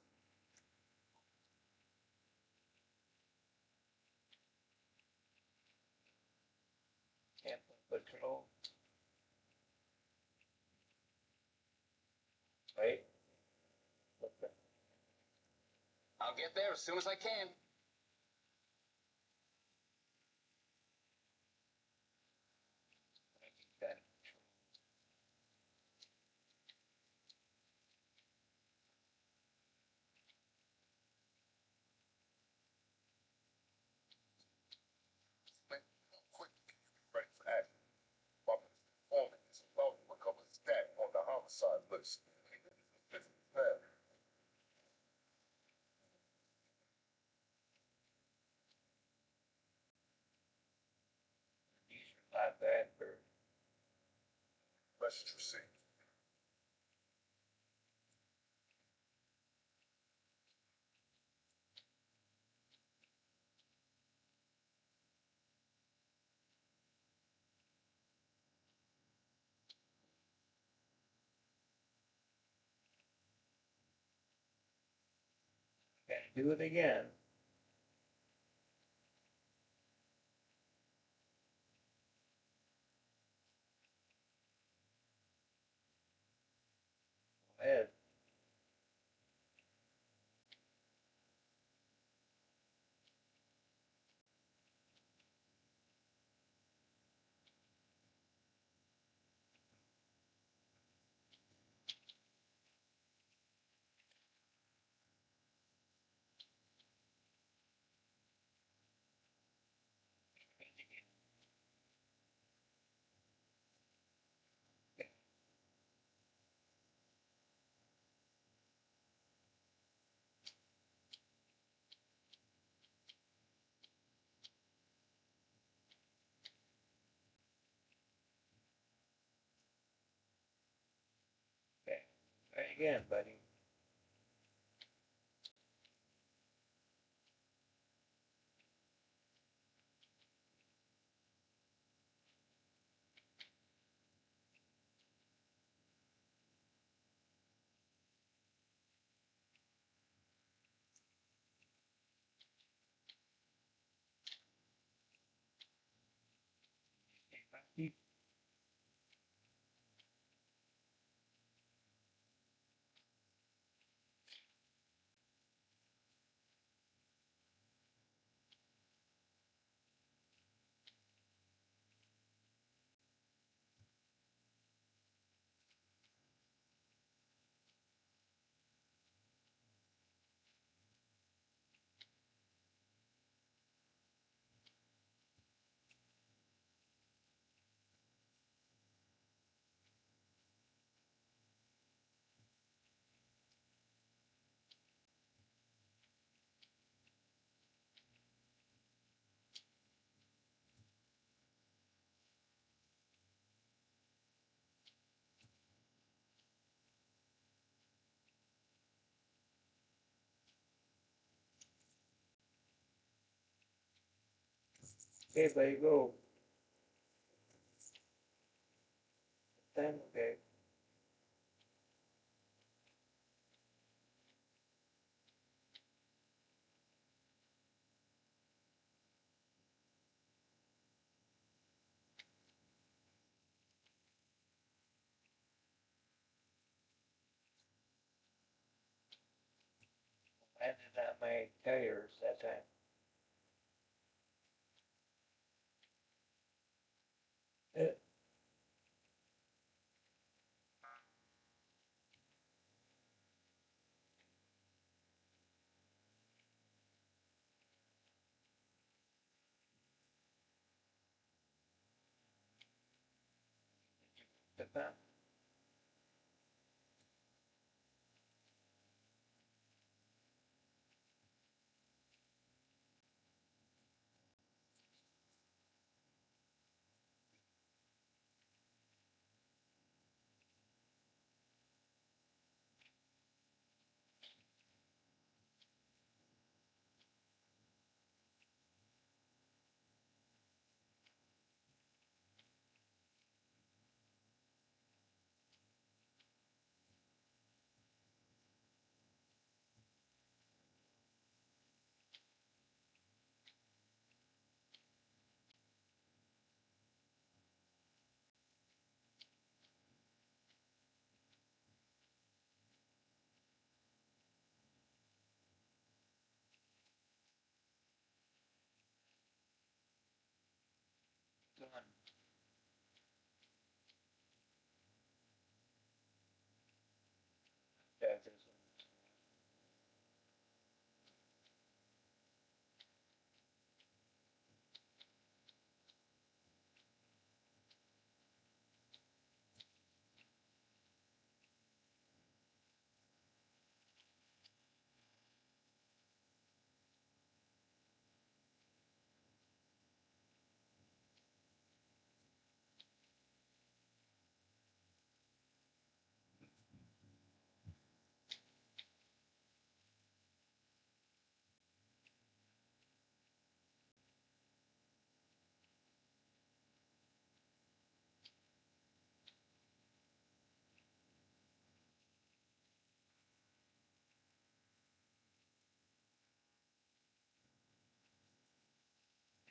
S11: Campus patrol. Wait.
S4: I'll get there as soon as I can.
S11: Okay.
S4: Quick, ready for action. Bumping foreman is about to recover stat on the homicide list.
S11: Not bad for
S4: Message received.
S11: do it again. Ed. Okay. Try again, buddy. Keep okay, buddy, go. Time, okay. Landed on my tires that time. The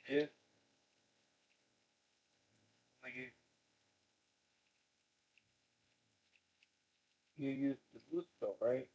S11: Yeah. Well, you use the boost though, right?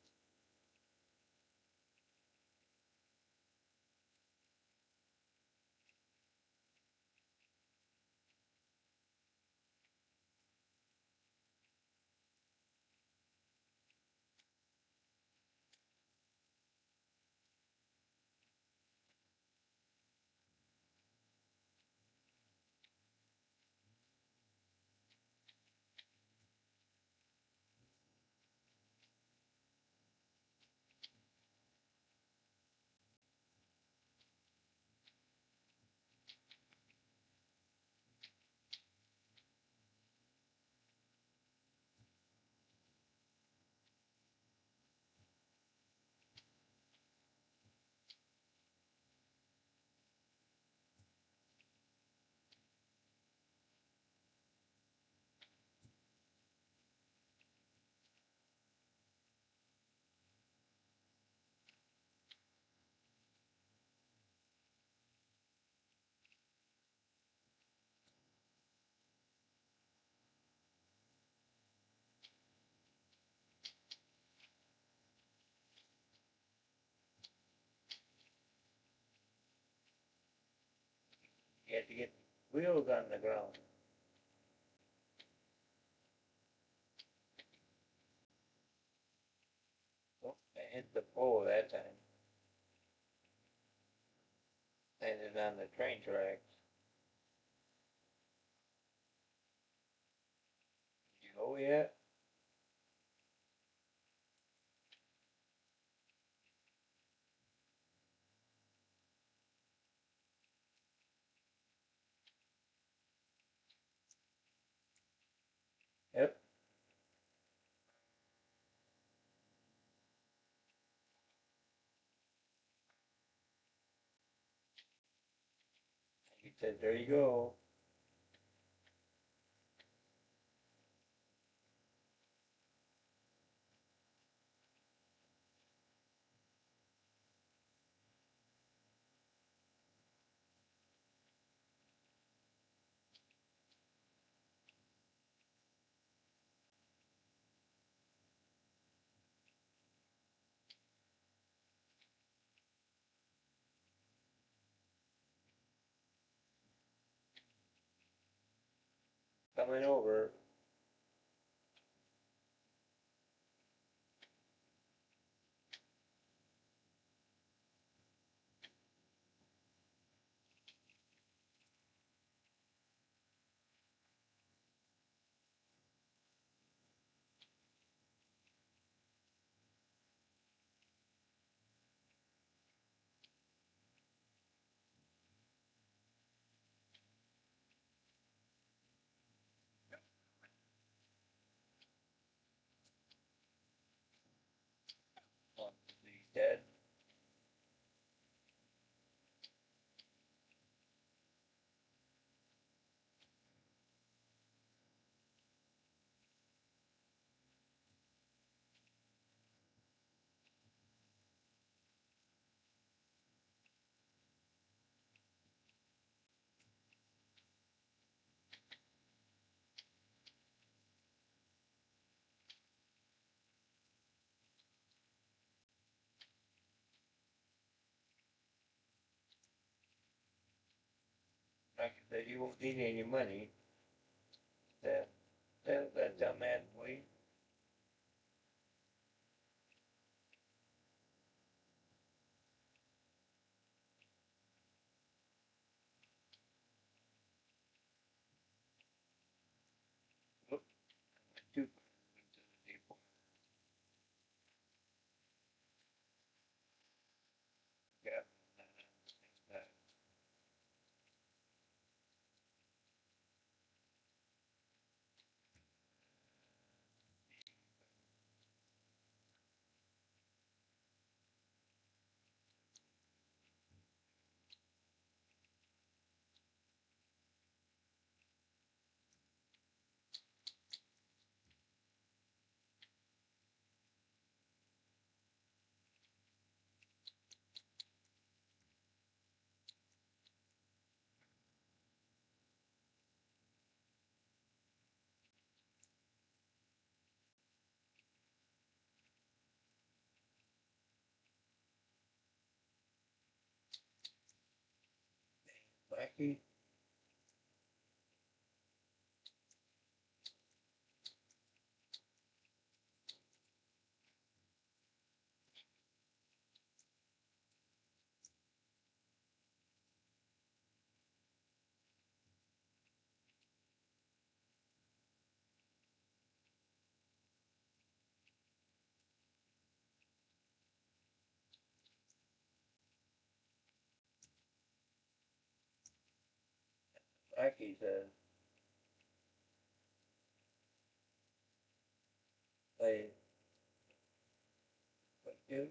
S11: You have to get wheels on the ground. Oh, I hit the pole that time. Landed on the train tracks. Did you go yet? Yep. He said, there you go. Coming over. He's dead. Like I said, you won't need any money. That dumbass boy. Whoop. Too. Yeah. Rocky. Rocky says, play, what you?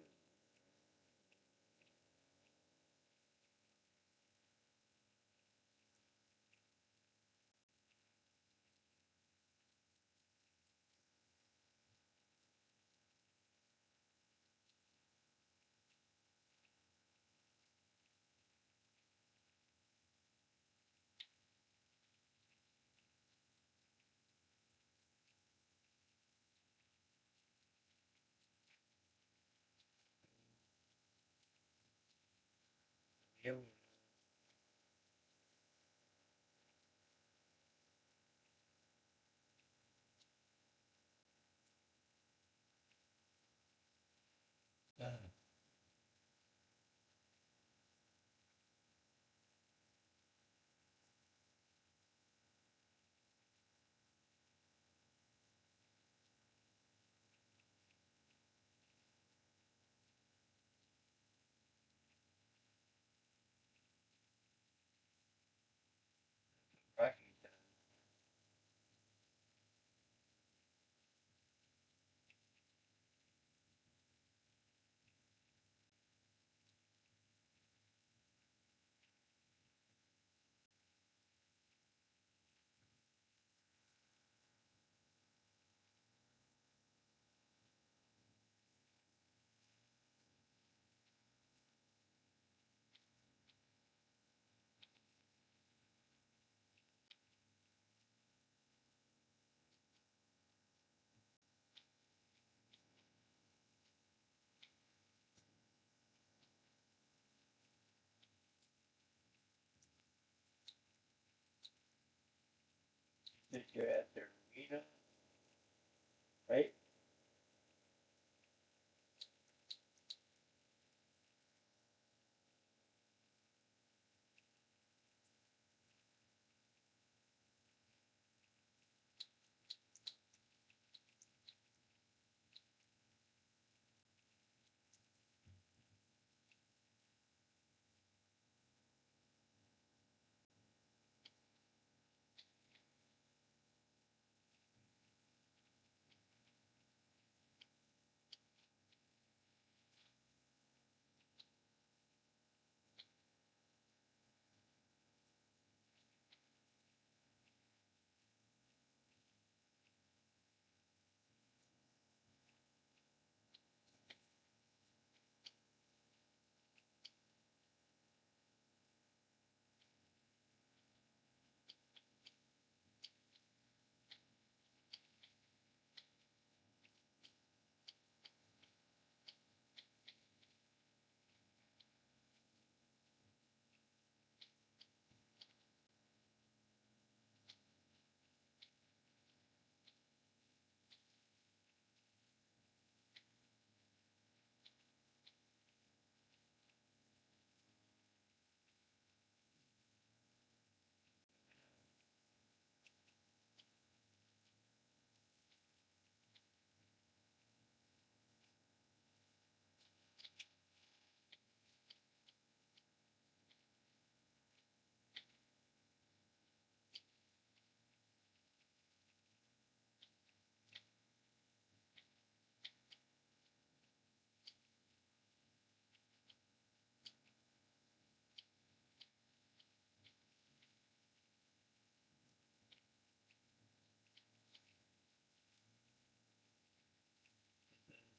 S11: You. Rocky says, that you're at the arena, right?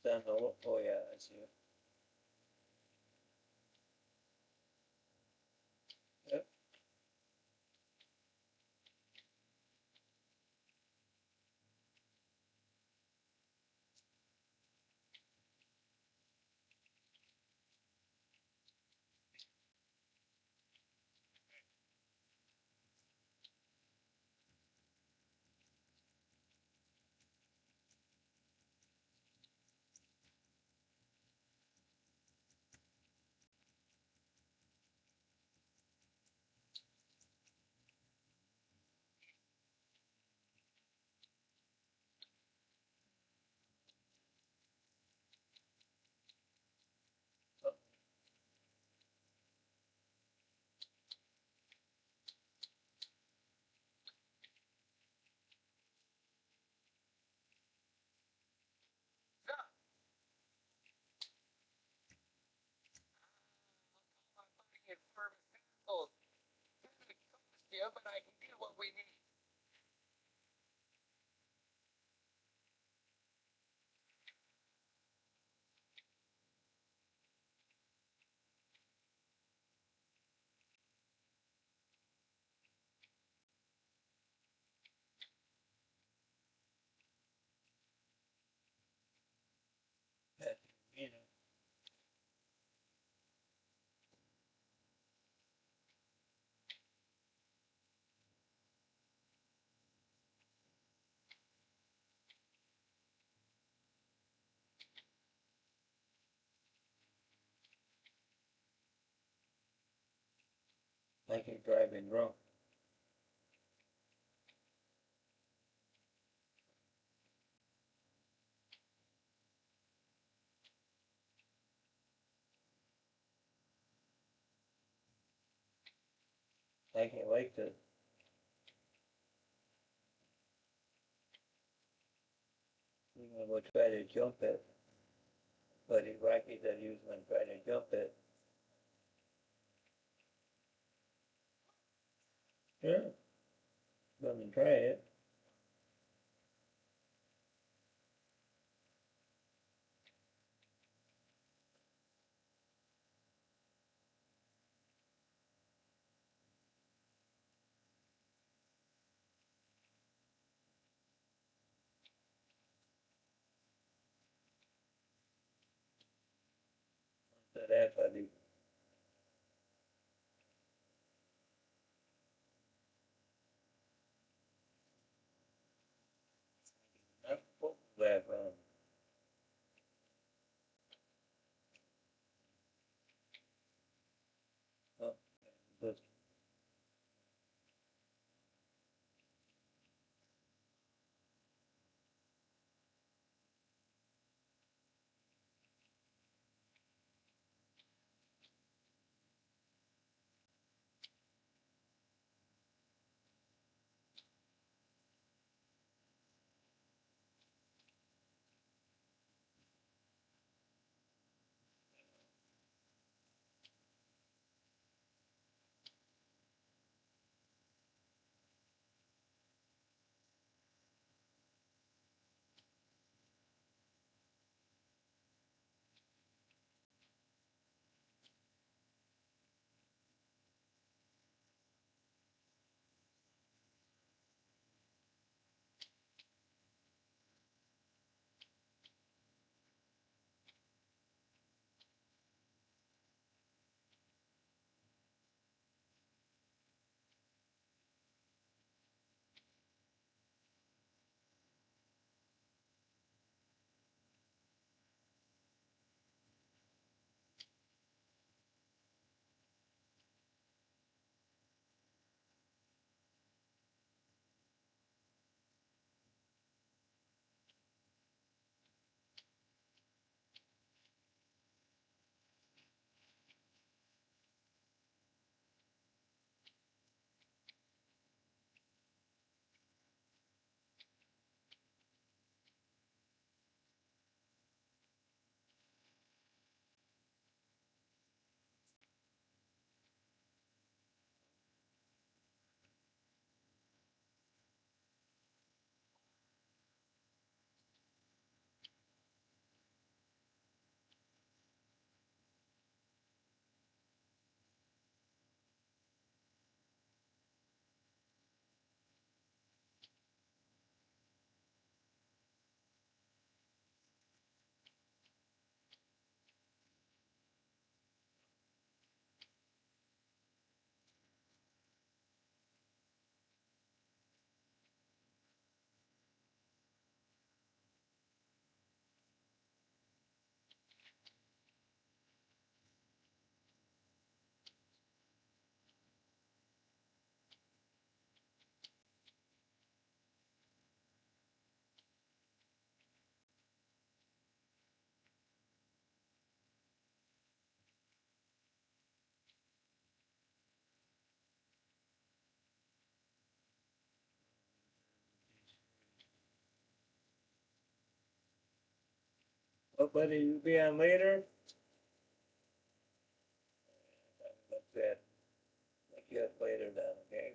S11: Down the, oh yeah, I see it. Yep. you, but I can get what we need. That, you know. Like you're driving drunk. Like you like to. You know, we'll try to jump it. But it's Rocky that he was gonna try to jump it. Sure. Come and try it. So that, buddy. Not that, oh, but what buddy you be on later? That's it. Look you up later then, okay?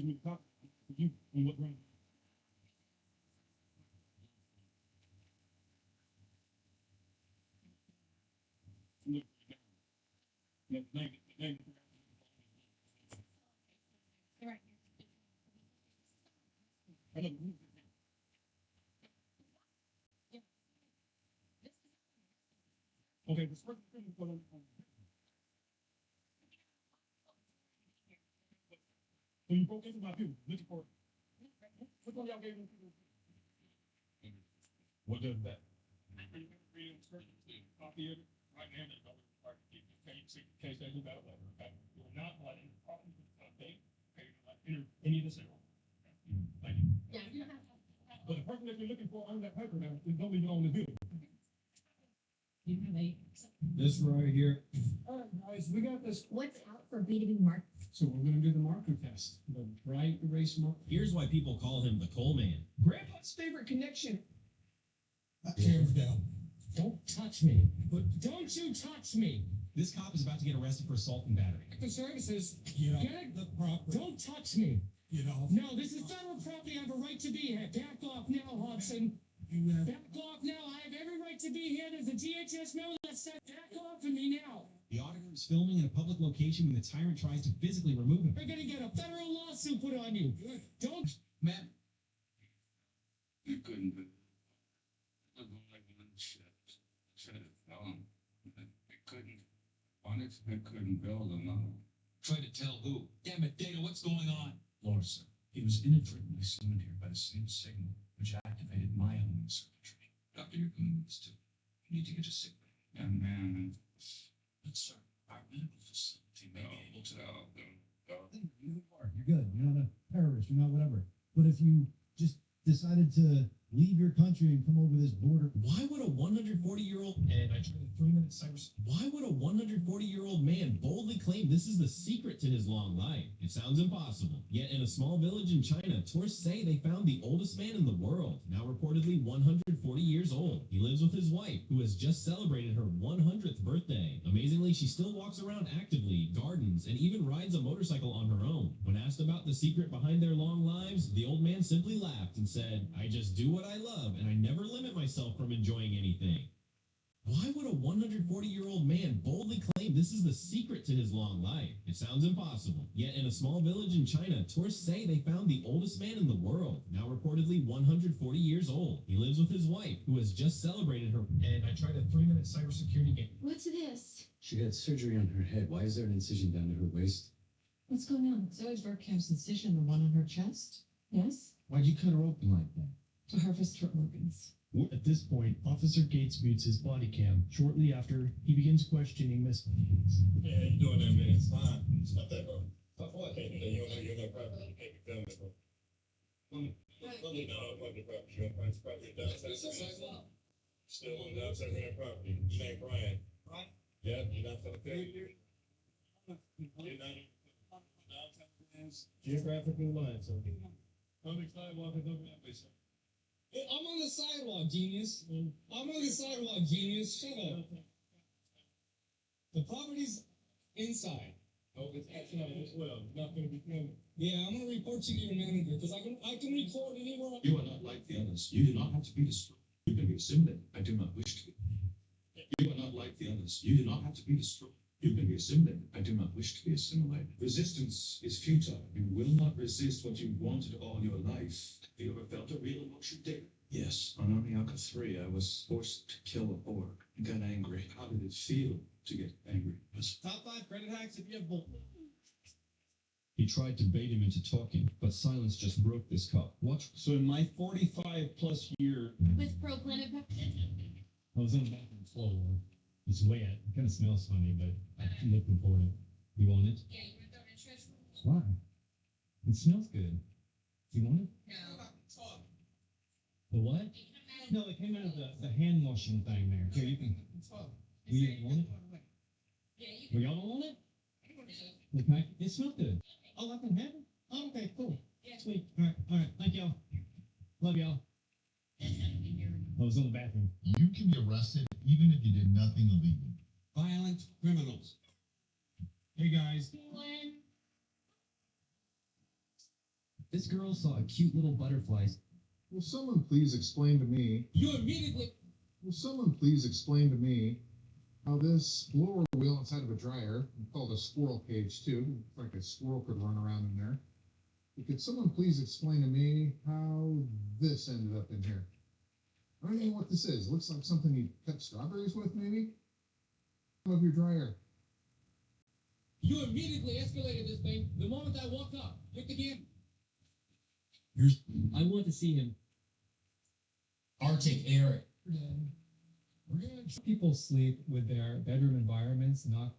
S4: give me the copy. You, on what ground? Look, name.
S7: Right.
S4: I know. Okay, the first thing for the. So you broke into my pew, looking for. Which one y'all gave me? What does that? Copy of it, right now, they don't require to keep the case they move out of letter, okay? You're not letting the property with the date, okay, you're not enter any of this at all. Thank you.
S7: Yeah, you have.
S4: But the person that you're looking for on that paper now is don't even own the building.
S7: You have a.
S8: This right here.
S4: All right, guys, we got this.
S7: What's out for B2B market?
S4: So we're gonna do the marker test, the bright erase marker.
S8: Here's why people call him the coal man.
S10: Grandpa's favorite connection.
S5: Camera down.
S10: Don't touch me. But don't you touch me.
S8: This cop is about to get arrested for assault and battery.
S10: The services.
S5: Get off
S10: Get it?
S5: the property.
S10: Don't touch me.
S5: Get off.
S10: No, this is federal property. I have a right to be here. Back off now, Hudson.
S5: You have.
S10: Back off now. I have every right to be here. There's a DHS memo that says back off of me now.
S8: The auditor is filming in a public location when the tyrant tries to physically remove him.
S10: You're gonna get a federal lawsuit put on you. Don't.
S5: Ma'am.
S12: You couldn't be. It was only one shit. Should have known. They couldn't. Honest, they couldn't build another.
S5: Try to tell who? Damn it, Dana, what's going on? Larson. He was inadvertently summoned here by the same signal which activated my own circuitry. Doctor, you're coming with us too. You need to get a sick bay.
S12: Young man,
S5: But sir, our medical facility may be able to.
S9: You are. You're good. You're not a terrorist. You're not whatever. But if you just decided to leave your country and come over this border,
S8: Why would a 140-year-old
S5: And I tried a 3-minute cyber.
S8: Why would a 140-year-old man boldly claim this is the secret to his long life? It sounds impossible. Yet in a small village in China, tourists say they found the oldest man in the world, now reportedly 140 years old. He lives with his wife, who has just celebrated her 100th birthday. Amazingly, she still walks around actively, gardens, and even rides a motorcycle on her own. When asked about the secret behind their long lives, the old man simply laughed and said, "I just do what I love, and I never limit myself from enjoying anything." Why would a 140-year-old man boldly claim this is the secret to his long life? It sounds impossible. Yet in a small village in China, tourists say they found the oldest man in the world, now reportedly 140 years old. He lives with his wife, who has just celebrated her.
S5: And I tried a 3-minute cybersecurity game.
S7: What's this?
S13: She had surgery on her head. Why is there an incision down to her waist?
S7: What's going on?
S14: Zoe's Verkamp's incision, the one on her chest,
S7: Yes?
S13: Why'd you cut her open like that?
S14: to harvest her organs.
S3: At this point, Officer Gates mutes his body cam. Shortly after, he begins questioning Miss.
S4: Yeah, you doing that, man. It's fine. Stop that, bro. Stop what? You don't know you're not property. You can't be filming it, bro. Let me know what the property. You're on property downside. Still on the outside of that property. You ain't Brian. Right? Yeah, you're not gonna pay. You're not.
S8: Geographical lines.
S4: Public sidewalk is over that way, sir.
S10: I'm on the sidewalk, genius. I'm on the sidewalk, genius. Shut up. The property's inside.
S4: Oh, it's outside as well. You're not gonna be filming.
S10: Yeah, I'm gonna report you to your manager because I can record anywhere.
S13: You are not like the others. You do not have to be destroyed. You can be assimilated. I do not wish to be. You are not like the others. You do not have to be destroyed. You can be assimilated. I do not wish to be assimilated. Resistance is futile. You will not resist what you wanted all your life. Have you ever felt a real emotion, David? Yes. On Amiaka 3, I was forced to kill a Borg and got angry. How did it feel to get angry?
S10: Top 5 credit hacks if you have both.
S8: He tried to bait him into talking, but silence just broke this cup. Watch.
S4: So in my 45+ year.
S7: With Pro Planet Peptide?
S8: I was in the bathroom floor. It's wet. It kind of smells funny, but I'm looking for it. You want it?
S7: Yeah, you want to throw it in trash?
S8: Why? It smells good. You want it?
S7: No.
S8: The what? No, it came out of the hand washing thing there. Here, you can. We don't want it?
S7: Yeah, you
S8: Well, y'all don't want it? Okay. It smells good. Oh, I can have it? Oh, okay, cool.
S7: Yeah.
S8: Sweet. All right. Thank y'all. Love y'all. I was in the bathroom.
S5: You can be arrested even if you did nothing illegal.
S10: Violent criminals.
S5: Hey guys,
S7: When
S8: This girl saw a cute little butterfly.
S5: Will someone please explain to me?
S4: You immediately.
S5: Will someone please explain to me how this blower wheel inside of a dryer, called a squirrel cage too, like a squirrel could run around in there. Could someone please explain to me how this ended up in here? I don't even know what this is. It looks like something you cut strawberries with, maybe? Of your dryer.
S4: You immediately escalated this thing the moment I walked up. Hit the game.
S8: I want to see him.
S4: Arctic Eric.
S8: We're gonna people sleep with their bedroom environments, not.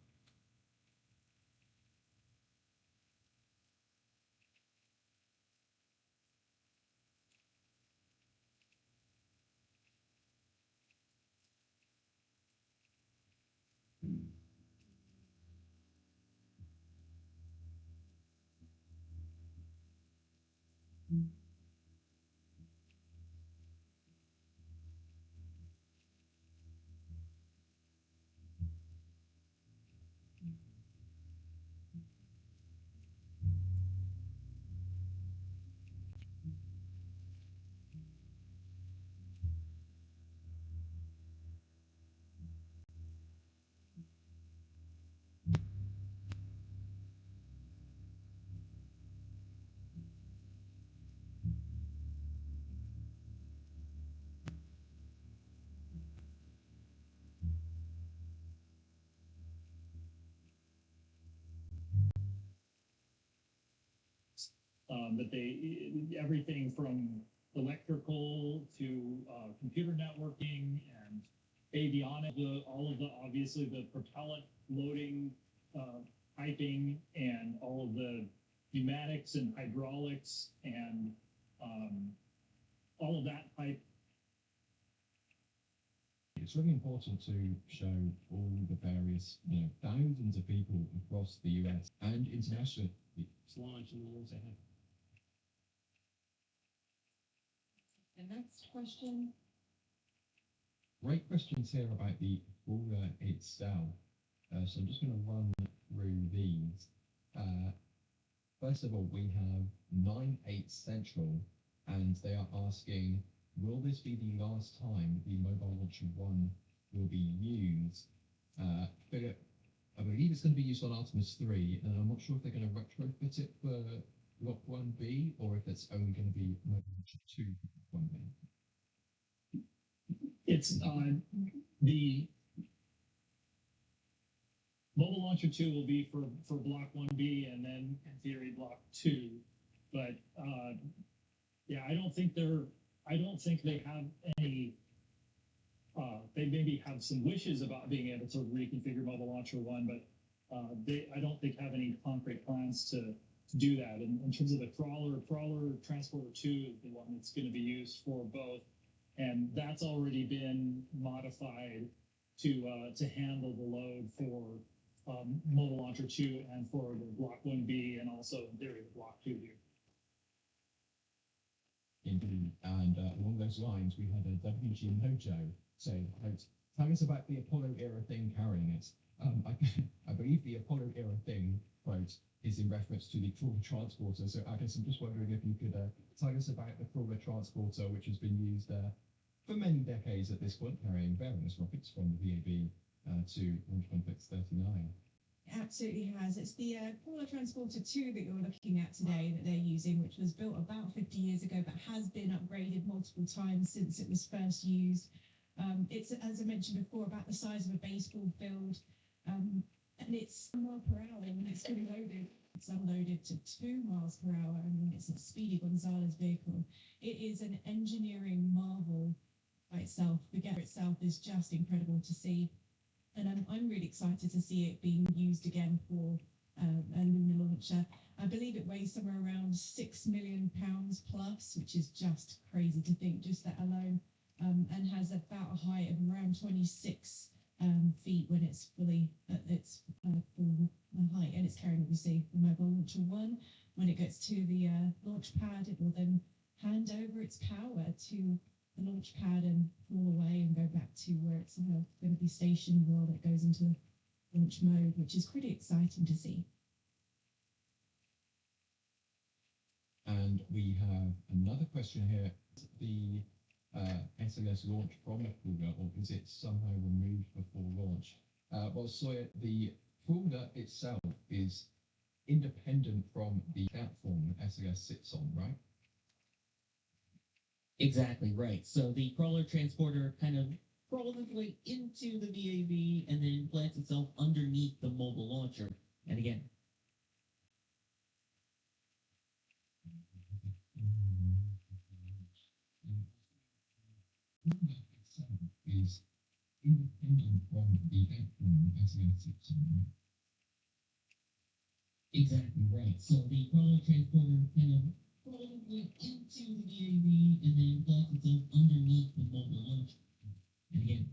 S3: That everything from electrical to computer networking and avionics, all of the obviously the propellant loading, piping, and all of the pneumatics and hydraulics and all of that pipe.
S8: It's really important to show all the various, thousands of people across the US and internationally. It's launch in the years ahead.
S14: The next question.
S8: Great questions here about the crawler itself. So I'm just going to run through these. First of all, we have 9/8 Central, and they are asking, will this be the last time the Mobile Launcher 1 will be used? Philip, I believe it's going to be used on Artemis 3, and I'm not sure if they're going to retrofit it for Block 1B, or if it's only going to be Mobile Launcher 2 for Block 1B.
S3: It's the Mobile Launcher 2 will be for Block 1B and then in theory Block 2. But yeah, I don't think they have any. They maybe have some wishes about being able to reconfigure Mobile Launcher 1, but I don't think have any concrete plans to do that. In terms of the crawler Transporter 2 is the one that's going to be used for both, and that's already been modified to handle the load for Mobile Launcher 2 and for the Block 1B and also in theory the Block 2 here.
S8: Indeed, and along those lines, we had a WG Mojo say, quote, tell us about the Apollo era thing carrying it. I believe the Apollo era thing, quote, is in reference to the Crawler Transporter. So I guess I'm just wondering if you could tell us about the Crawler Transporter, which has been used for many decades at this point, carrying various rockets from the VAB to Launch Complex 39.
S14: It absolutely has. It's the Crawler Transporter 2 that you're looking at today that they're using, which was built about 50 years ago, but has been upgraded multiple times since it was first used. It's, as I mentioned before, about the size of a baseball field, and it's 1 mile per hour when it's fully loaded. It's unloaded to 2 miles per hour. I mean, it's a Speedy Gonzalez vehicle. It is an engineering marvel by itself. The gather itself is just incredible to see. And I'm really excited to see it being used again for a lunar launcher. I believe it weighs somewhere around 6 million pounds plus, which is just crazy to think, just that alone, and has about a height of around 26 feet when it's fully at its full height, and it's carrying obviously the Mobile Launcher 1. When it gets to the launch pad, it will then hand over its power to the launch pad and fall away and go back to where it's going to be stationed while it goes into launch mode, which is pretty exciting to see.
S8: And
S13: we have another question here. The SLS launch from the Pruger, or is it somehow removed before launch? Well, Sawyer, the Pruger itself is independent from the platform that SLS sits on, right?
S15: Exactly right. So the crawler transporter kind of crawls its way into the VAV and then plants itself underneath the mobile launcher. And again,
S13: Is independent from the platform that SLS sits on, right?
S15: exactly right. So the crawler transporter kind of crawls its way into the VAV and then plants itself underneath the mobile launcher. And again,